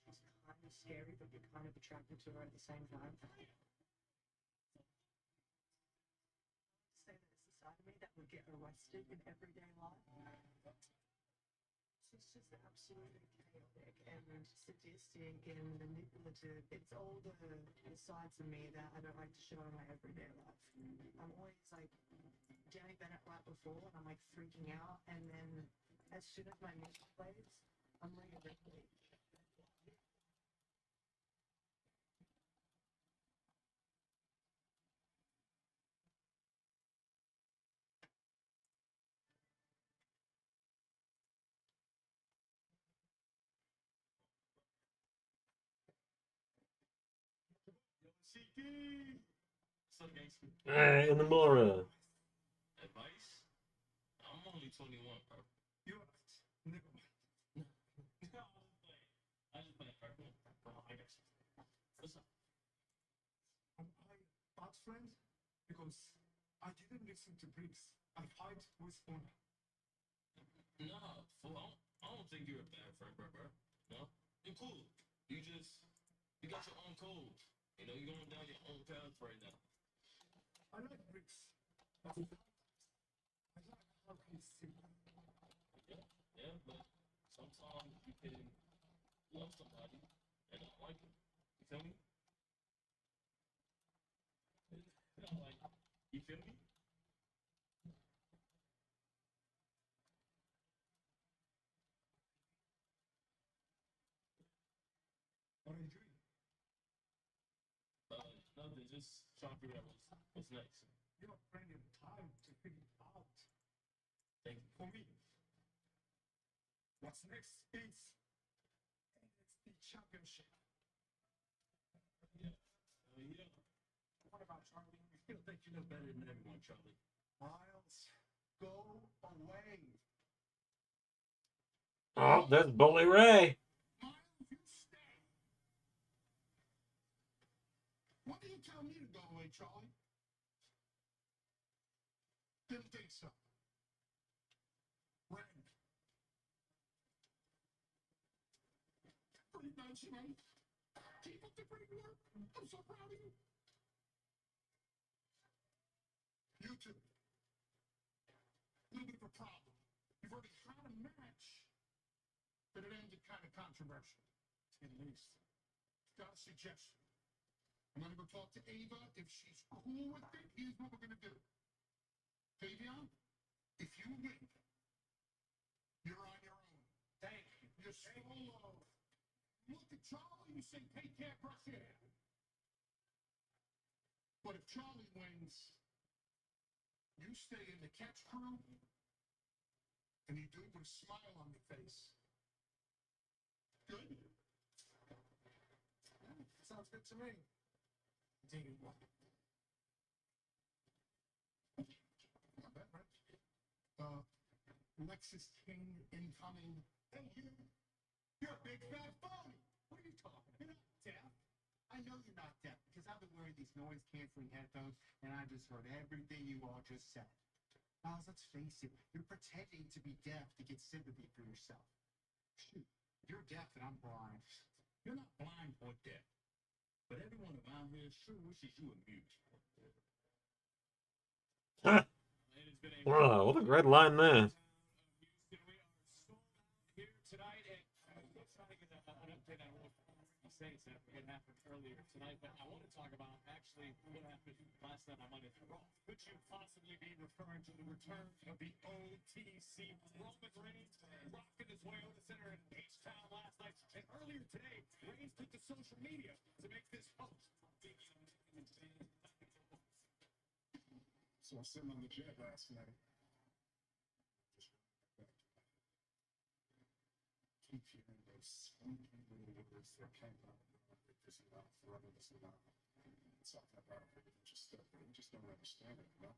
She's kind of scary, but you're kind of attracted to her at the same time. Say that it's the side of me that would get arrested in everyday life. She's just absolutely chaotic and sadistic and manipulative. It's all the sides of me that I don't like to show in my everyday life. I'm always like Danny Bennett right before, and I'm like freaking out, and then as soon as my music plays, I'm Rhea Ripley. In the Mora. Advice? 2021, bro. You're right. Never mind. No, I just playing. I guess. What's up? Am I bad friend? Because I didn't listen to Briggs. I fight with honor. Nah, fool. I don't think you're a bad friend, bro. No, you're cool. You got your own code. You know, you're going down your own path right now. I like Briggs. But I like how he's simple. Yeah, but sometimes you can love somebody and not like it. You feel me? Like, you feel me? What are you doing? Nothing. Just trying to figure out what's next. You're bringing time to figure it out. Thank you. For me, what's next is NXT Championship. Yeah. What about Charlie? You still think you know better than everyone, Charlie. Miles, go away. Oh, there's Bully Ray. Miles, you stay. Why do you tell me to go away, Charlie? Didn't think so. Ren. Pretty nice, man. Keep up the great work. I'm so proud of you. You two. A little bit of a problem. You've already had a match, but it ended kind of controversial, at least. Got a suggestion. I'm gonna go talk to Ava. If she's cool with it, here's what we're gonna do. Fabian, if you win, you're on your own. Thank you. You're solo. Look at Charlie, you say, take care, brush your hair. But if Charlie wins, you stay in the catch crew, and you do it with a smile on your face. Good? Yeah, sounds good to me. Dig it. Not bad, right? Lexus King incoming. Hey, you're a big fat phony. What are you talking about? You're not deaf. I know you're not deaf because I've been wearing these noise-canceling headphones and I just heard everything you all just said. Miles, let's face it, you're pretending to be deaf to get sympathy for yourself. Shoot, you're deaf and I'm blind. You're not blind or deaf, but everyone around here sure wishes you were mute. Huh. Wow, what a great line there. We are sold out here tonight, and let's try to get an update on what you say that we're going to happen earlier tonight. But I want to talk about actually what happened last night on Monday Night Raw. Could you possibly be referring to the return of the OTC? Roman Reigns rocking his way over the center in H-Town last night, and earlier today, Reigns took to social media to make this post. So I was sitting on the jet last night. Keep hearing those squeaky little words that came out of this and that, forever this and that. Talking about a whole bunch of stuff, but we just don't understand it, you know?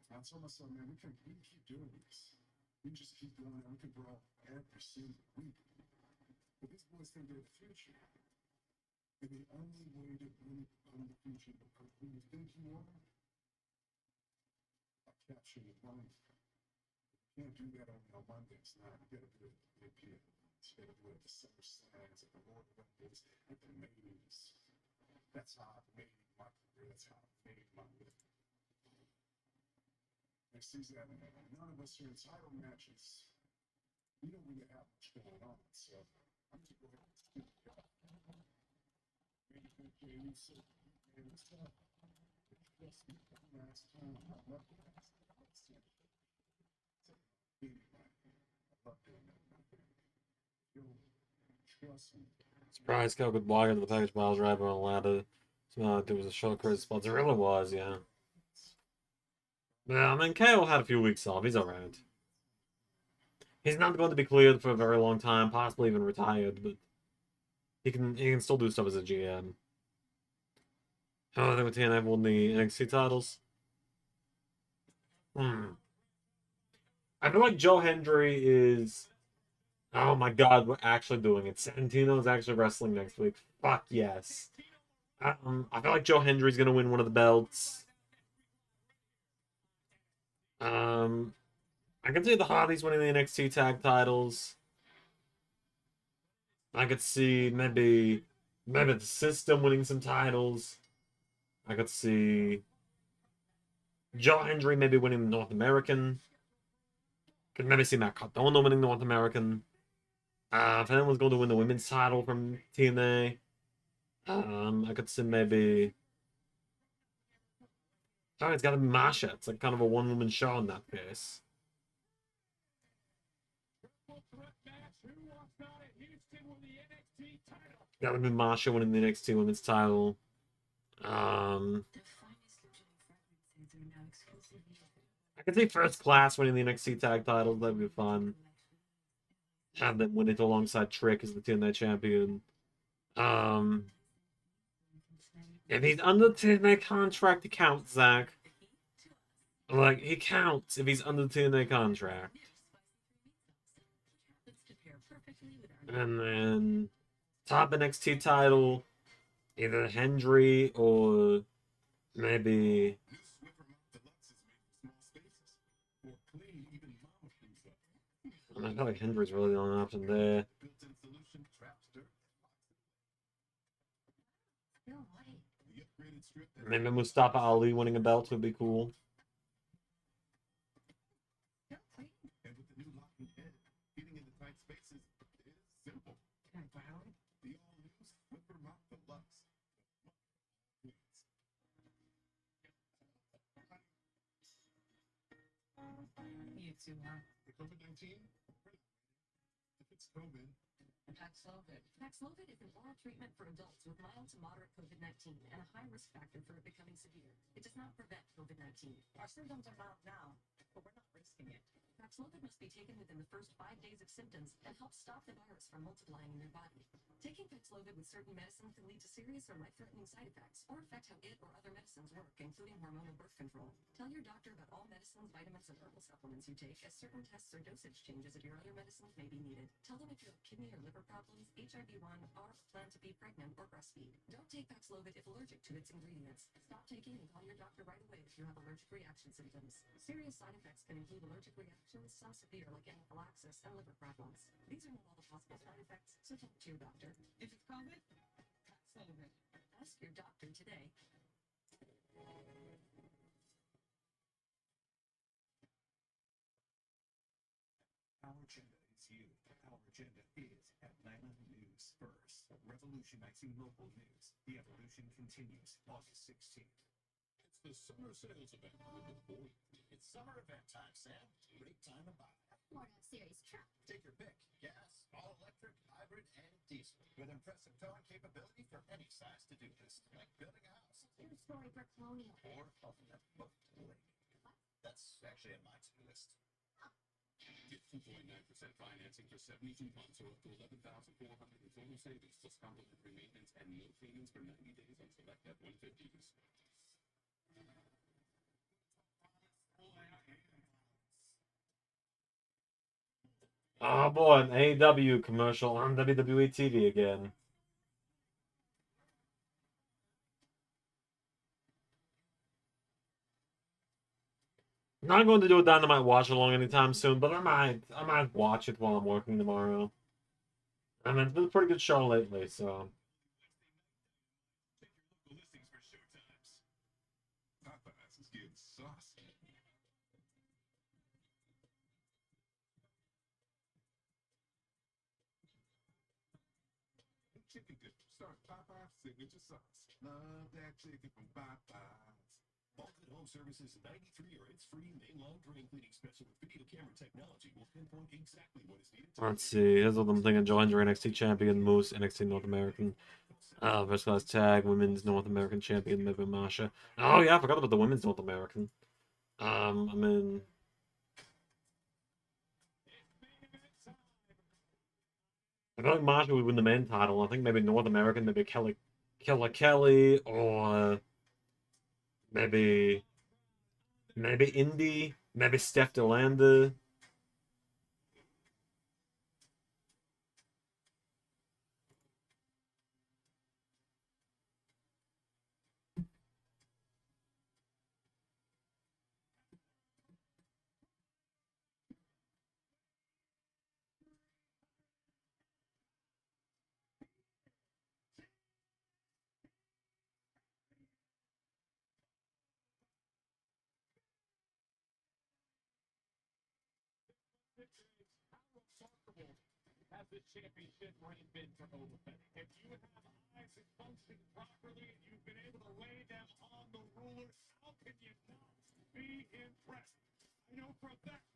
I told myself, man, we can keep doing this. We can just keep doing it. We can grow every single week. But these boys think they're the future. And the only way to really become the future of who you think you are, I capture your mind. You can't do that only on Mondays now. You gotta do it at the big deal. You gotta do it at the summer slams, at the Lord Rumbles, at the maybes. That's how I made my career. That's how I made my living. And see that none of us are in title matches. We don't really have much going on, so I'm just going to skip it up. You said, man, it's tough. Trust me, last time I love it. I love doing that. Trust me. Surprise, Cal could walk into the package miles driver on a ladder. It was a short credit spot. It really was, yeah. Yeah, I mean, Kale had a few weeks off. He's alright. He's not going to be cleared for a very long time, possibly even retired, but he can still do stuff as a GM. Oh, I think TNA won the NXT titles. I feel like Joe Hendry is. Oh my god, we're actually doing it. Santino's actually wrestling next week. Fuck yes. I feel like Joe Hendry's gonna win one of the belts. I could see the Hardys winning the NXT tag titles. I could see maybe the System winning some titles. I could see Joe Hendry maybe winning the North American. Could maybe see Matt Cardona winning North American. If anyone's going to win the women's title from TNA, I could see maybe. Oh, it's got to be Masha. It's like kind of a one-woman show in that case. Got to be Masha winning the NXT women's title. I could see First Class winning the NXT tag titles. That'd be fun. Have them win it alongside Trick as the TNA champion. If he's under the TNA contract, he counts, Zach. Like, he counts if he's under the TNA contract. And then top NXT title, either Hendry or maybe. I feel like Hendry's really the only option there. Maybe Mustafa Ali winning a belt would be cool. You too, huh? COVID-19? If it's COVID. Paxlovid. Paxlovid is an oral treatment for adults with mild to moderate COVID-19 and a high risk factor for it becoming severe. It does not prevent COVID-19. Our symptoms are mild now, but we're not risking it. Paxlovid must be taken within the first 5 days of symptoms and help stop the virus from multiplying in your body. Taking Paxlovid with certain medicines can lead to serious or life-threatening side effects or affect how it or other medicines work, including hormonal birth control. Tell your doctor about all medicines, vitamins, and herbal supplements you take, as certain tests or dosage changes of your other medicines may be needed. Tell them if you have kidney or liver problems, HIV-1, are plan to be pregnant, or breastfeed. Don't take Paxlovid if allergic to its ingredients. Stop taking and call your doctor right away if you have allergic reaction symptoms. Serious side effects can include allergic reactions, some severe like anaphylaxis, and liver problems. These are not all the possible side effects, so talk to your doctor. If it's COVID, Paxlovid. Ask your doctor today. Our agenda is you. Our agenda is Atlanta News First. Revolutionizing local news. The evolution continues August 16th. It's the summer sales event with the boy. It's summer event time, Sam. Great time to buy. More series truck. Take your pick. Gas, all electric, hybrid, and diesel. With impressive towing capability for any size to do this. Like building a house. Two-story brick colonial. Or helping a boat lady. That's actually on my to-do list. Get 2.9% financing for 72 months or up to $11,400 in total savings plus complimentary maintenance and no payments for 90 days on select F-150s. Oh boy, an AEW commercial on WWE TV again. Not going to do a Dynamite watch along anytime soon, but I might watch it while I'm working tomorrow. I mean, it's been a pretty good show lately, so. Check your local listings for showtimes. Popeyes is getting saucy. Chicken dip. Start Popeye's signature sauce. Love that chicken from Popeye's. All Good Home Services 93 or it's free mainline drain cleaning special with video camera technology will pinpoint exactly what is needed. Let's see. Here's what I'm thinking. Joe Hendry, NXT champion. Moose, NXT North American. First class tag. Women's North American champion. Maybe Masha. Oh yeah, I forgot about the women's North American. I mean. I feel like Masha would win the main title. I think maybe North American, maybe Killer Kelly, or maybe Indy. Maybe Steph DeLander. Has the championship reign been for Overfed? If you have eyes that function properly and you've been able to lay them on the ruler, how can you not be impressed? I know for a fact,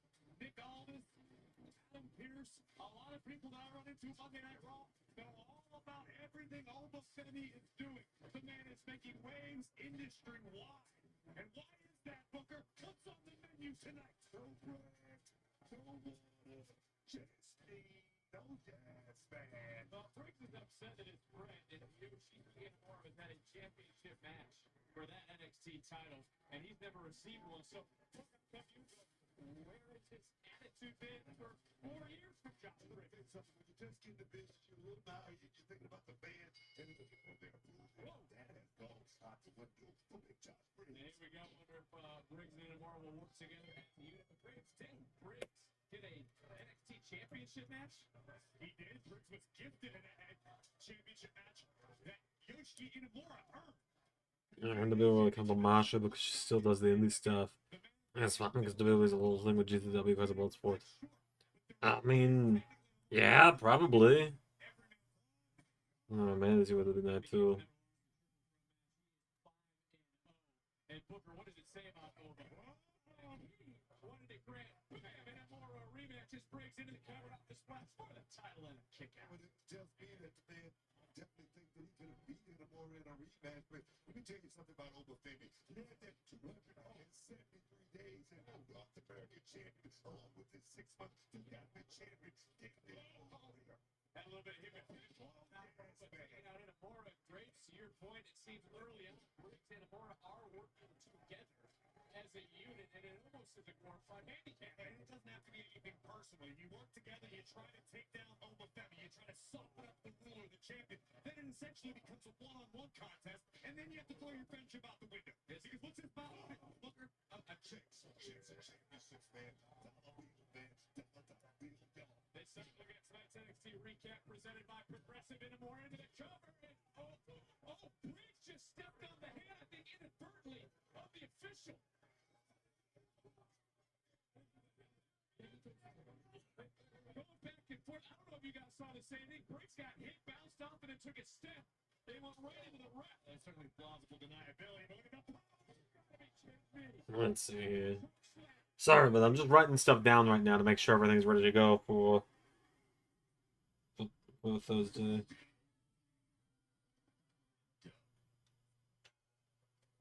Nick Aldis, Adam Pearce, a lot of people that I run into Monday Night Raw know all about everything Obafemi is doing. The man is making waves industry-wide. And why is that, Booker? What's on the menu tonight? So bread, so water, just no gas, man. Well, Briggs is upset that his friend and Yoshi Inamura has had a championship match for that NXT title, and he's never received one. So, where has his attitude been for 4 years from Josh Briggs? It's something when you just get in the business, you're a little naive, you're thinking about the band, and you're looking for their food. Whoa, that has gone out the window for Big Josh Briggs. And here we go. Wonder if Briggs and Inamura will work together at the unit of Briggs. Dang, Briggs did a NXT championship match. He did. Briggs was gifted a championship match that Yoshi Inamura earned. And the WWE will come to Masha because she still does the indie stuff. And it's fine because WWE is a little thing with GCW because of Bloodsport. I mean, yeah, probably. Oh man, he would have done that too. And Booker, what does it say about Oba? What did it grant? Bam, and Inamura rematches Briggs into the cover off the spots for the title and a kick out. But it tells me that the man definitely thinks that he could have beaten Inamura in a rematch. But let me tell you something about Obafemi. He had that 273 days and North American champion, along with his 6 months to got the champion. Had a little bit of him and but taking out Inamura, great to your point. It seems early on Briggs and Inamura are working together as a unit, and it almost is a glorified handicap. And it doesn't have to be anything personal. You work together, you try to take down Obafemi, you try to soften up the ruler, the champion. Then it essentially becomes a one-on-one contest, and then you have to throw your friendship out the window. Because what's his battle? Booker, a chase, championships, man. Let's start looking at tonight's NXT recap presented by Progressive Inamura into the cover. And Briggs just stepped on the hand, I think inadvertently, of the official. Going back and forth. I don't know if you guys saw the same thing. Briggs got hit, bounced off, and then took a step. They went right into the ref. That's certainly plausible deniability. Let's see. Sorry, but I'm just writing stuff down right now to make sure everything's ready to go for Thursday.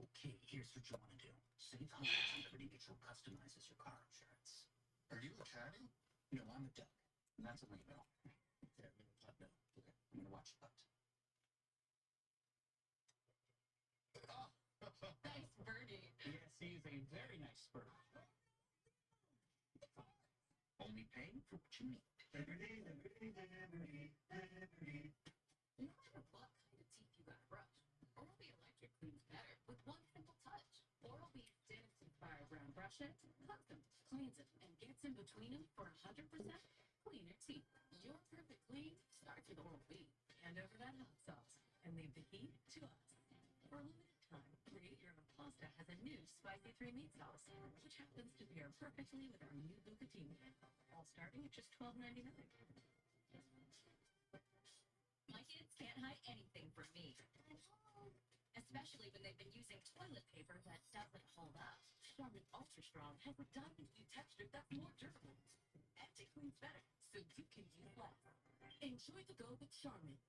Okay, here's what you want to do. Save hundreds on pretty neutral customizes your car insurance. Are you a caddy? No, I'm a duck. And that's a windmill. There, little putt, no. Okay, I'm gonna watch putt. Nice birdie. Yes, he's a very nice bird. Only paying for what you need. No matter what kind of teeth you got brush, Oral-B Electric cleans better with one simple touch. Oral-B densify around brushes, cuts them, cleans them, and gets in between them for 100% cleaner teeth. Your perfect clean starts with Oral-B. Hand over that hot sauce and leave the heat to us. For a limited time, Create Your Own Pasta has a new spicy 3-meat sauce, which happens to pair perfectly with our new bucatini, all starting at just $12.99. My kids can't hide anything from me. Especially when they've been using toilet paper that doesn't hold up. Charmin Ultra Strong has a diamond new texture that's more durable. And it cleans better, so you can use less. Enjoy the go with Charmin.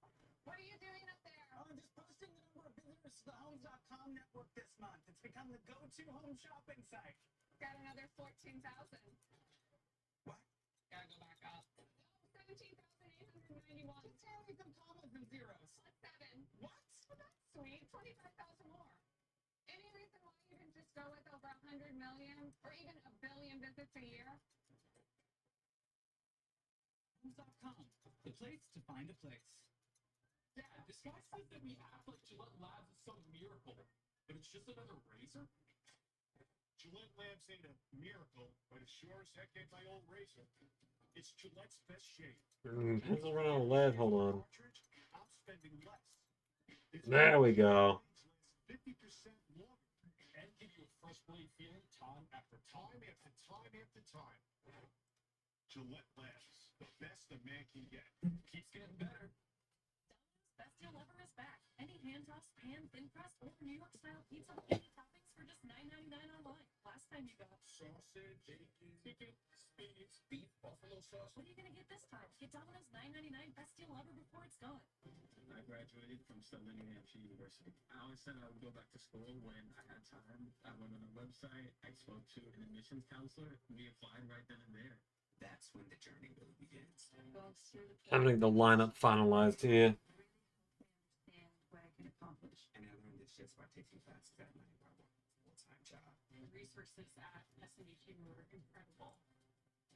What are you doing up there? I'm just posting the number of visitors to the Homes.com network this month. It's become the go-to home shopping site. Got another 14,000. What? Gotta go back up. 17,891. Just tell me some commas and zeros. +7. What? Well, that's sweet. 25,000 more. Any reason why you didn't just go with over 100 million or even a billion visits a year? .com, the place to find a place. Yeah, this guy says that we act like Gillette Labs is some miracle, but it's just another razor. Gillette Labs ain't a miracle, but it sure as heck ain't my old razor. It's Gillette's best shave. Pencil run out of lead. Hold on. I'm spending less. There we go. 50% longer and give you a fresh blade feeling time after time after time after time. Gillette Labs, the best a man can get. Keeps getting better. Best deal ever is back. Any hand tossed, pan, thin crust, or New York style pizza with any toppings for just $9.99 online. Last time you got Sausage, bacon, chicken, spinach, beef, buffalo sauce. What are you gonna get this time? Get Domino's $9.99 best deal ever before it's gone. I graduated from Southern New Hampshire University. I always said I would go back to school when I had time. I went on a website. I spoke to an admissions counselor. We applied right then and there. That's when the journey really begins. Having the lineup finalized here. And what I can accomplish. And I learned this just by taking classes at night while working a full-time job. The resources at SNHU were incredible.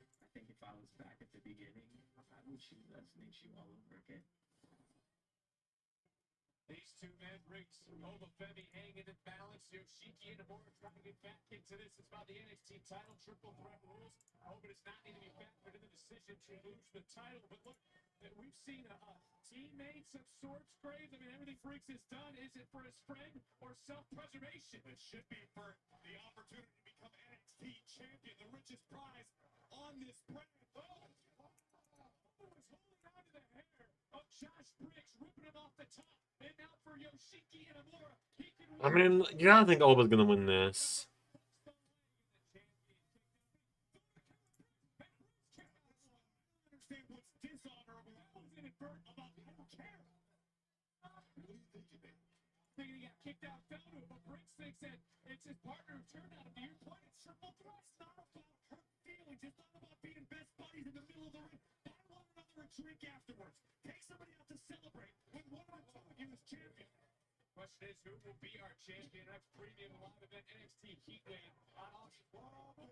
I think if I was back at the beginning, I would choose SNHU all over again. These two men rings Obafemi hanging in balance. Yoshiki and Amora trying to get back into this. It's about the NXT title. Triple threat rules. Oba does not need to be factored in the decision to lose the title. But look, we've seen teammates of sorts, Graves. I mean, everything Freaks has done. Is it for his friend or self-preservation? It should be for the opportunity to become NXT champion, the richest prize on this brand. Oh, was holding on to the hair of Josh Briggs, ripping him off the top. And now for Yoshiki and Amora. I mean, you gotta think Oba's gonna win this. Understand what's dishonorable. That was inadvertent about I don't care. What do you think of it? Thinking he got kicked out, fell to it, but Briggs thinks that it's his partner who turned out to be your point. It's triple threat. It's not about hurt feelings. It's not about being best buddies in the middle of the ring. Buy one another a drink afterwards. Take somebody out to celebrate when one or two of you is champion. Question is, who will be our champion? That's premium live event NXT Heatwave on August 12th.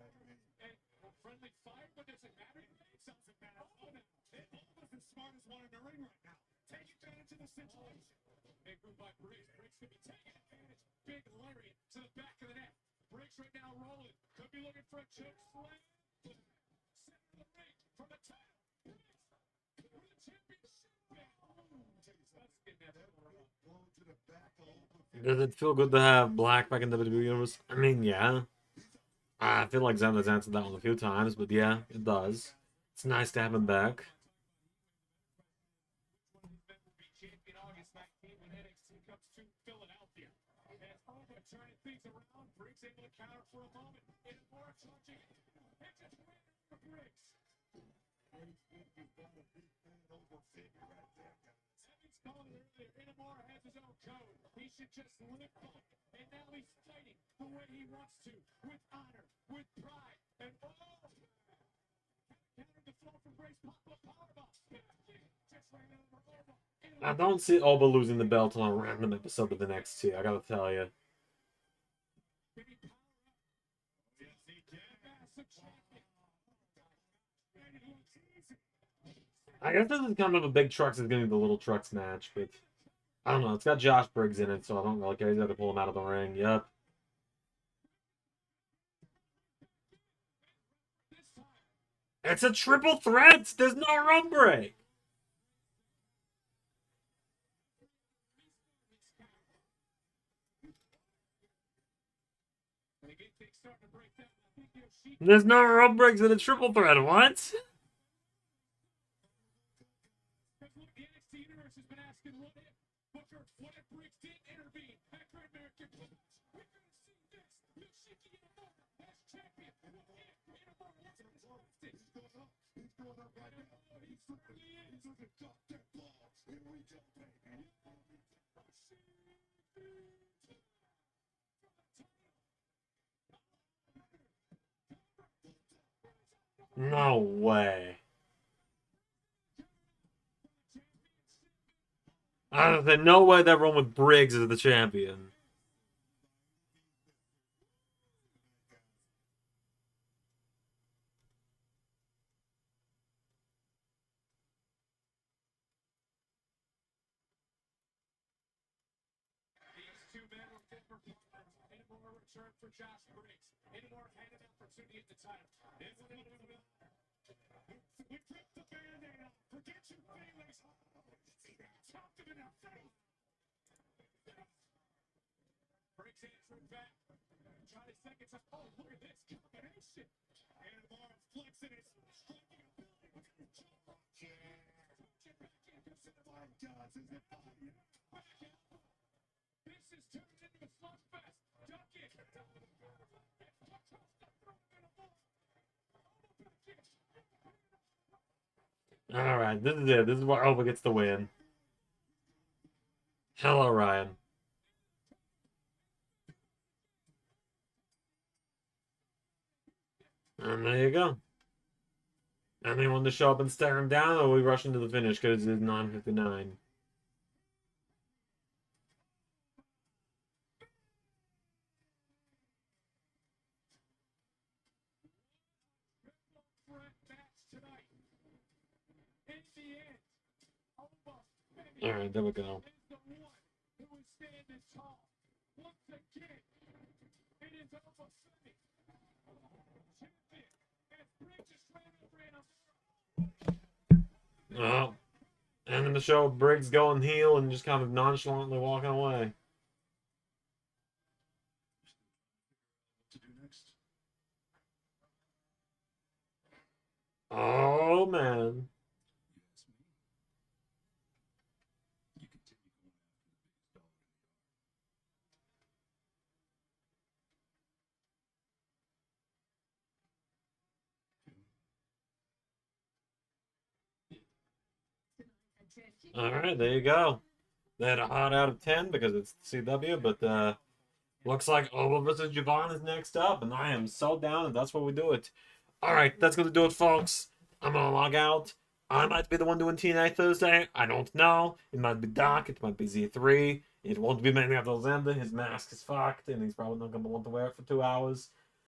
And friendly fire, but does it matter? It doesn't matter. Oh, no. Almost as smart as one in the ring right now. Take advantage of the situation. Big move by Briggs. Briggs could be taking advantage. Big lariat to the back of the net. Briggs right now rolling. Could be looking for a choke slam. Center of the ring from the title. Briggs for the championship. Does it feel good to have Black back in the WWE Universe? I mean, yeah. I feel like Xander's answered that one a few times, but yeah, it does. It's nice to have him back. Inamura has his own code. He should just lift up. And now he's fighting the way he wants to, with honor, with pride, and countered the flow from Grace. Pop-up powerbomb. Just ran over Oba. I don't see Oba losing the belt on a random episode of the NXT, I gotta tell you. I guess this is kind of a big trucks is getting the little trucks match, but I don't know. It's got Josh Briggs in it, so I don't really care. He's got to pull him out of the ring. Yep. It's a triple threat. There's no run break. There's no run breaks in a triple threat. What? No way. There's no way that run with Briggs is the champion. turn for Josh Briggs. Anymore had an opportunity at the time. We ripped the band-aid off. Forget your feelings. See that? Chopped him in the face. Briggs answering back. Trying to second us. Oh, look at this combination. And Mars flexing his striking ability. Look at his jaw. My God, is it back out? This is turned into a slugfest. Duck it. All right, this is it. This is where Alba gets the win. Hello, Ryan. And there you go. Anyone to show up and stare him down, or we rush into the finish because it's 9:59. All right, there we go. Oh, and in the show, Briggs going heel and just kind of nonchalantly walking away. To do next. Oh man. You ask me. You continue going after the biggest dog in the yard. All right, there you go. They had a hot out of 10 because it's CW, but looks like Oba versus Javon is next up, and I am so down, and that's where we do it. All right, that's going to do it, folks. I'm going to log out. I might be the one doing TNA Thursday. I don't know. It might be Doc. It might be Z3. It won't be Manny Alexander. His mask is fucked, and he's probably not going to want to wear it for 2 hours.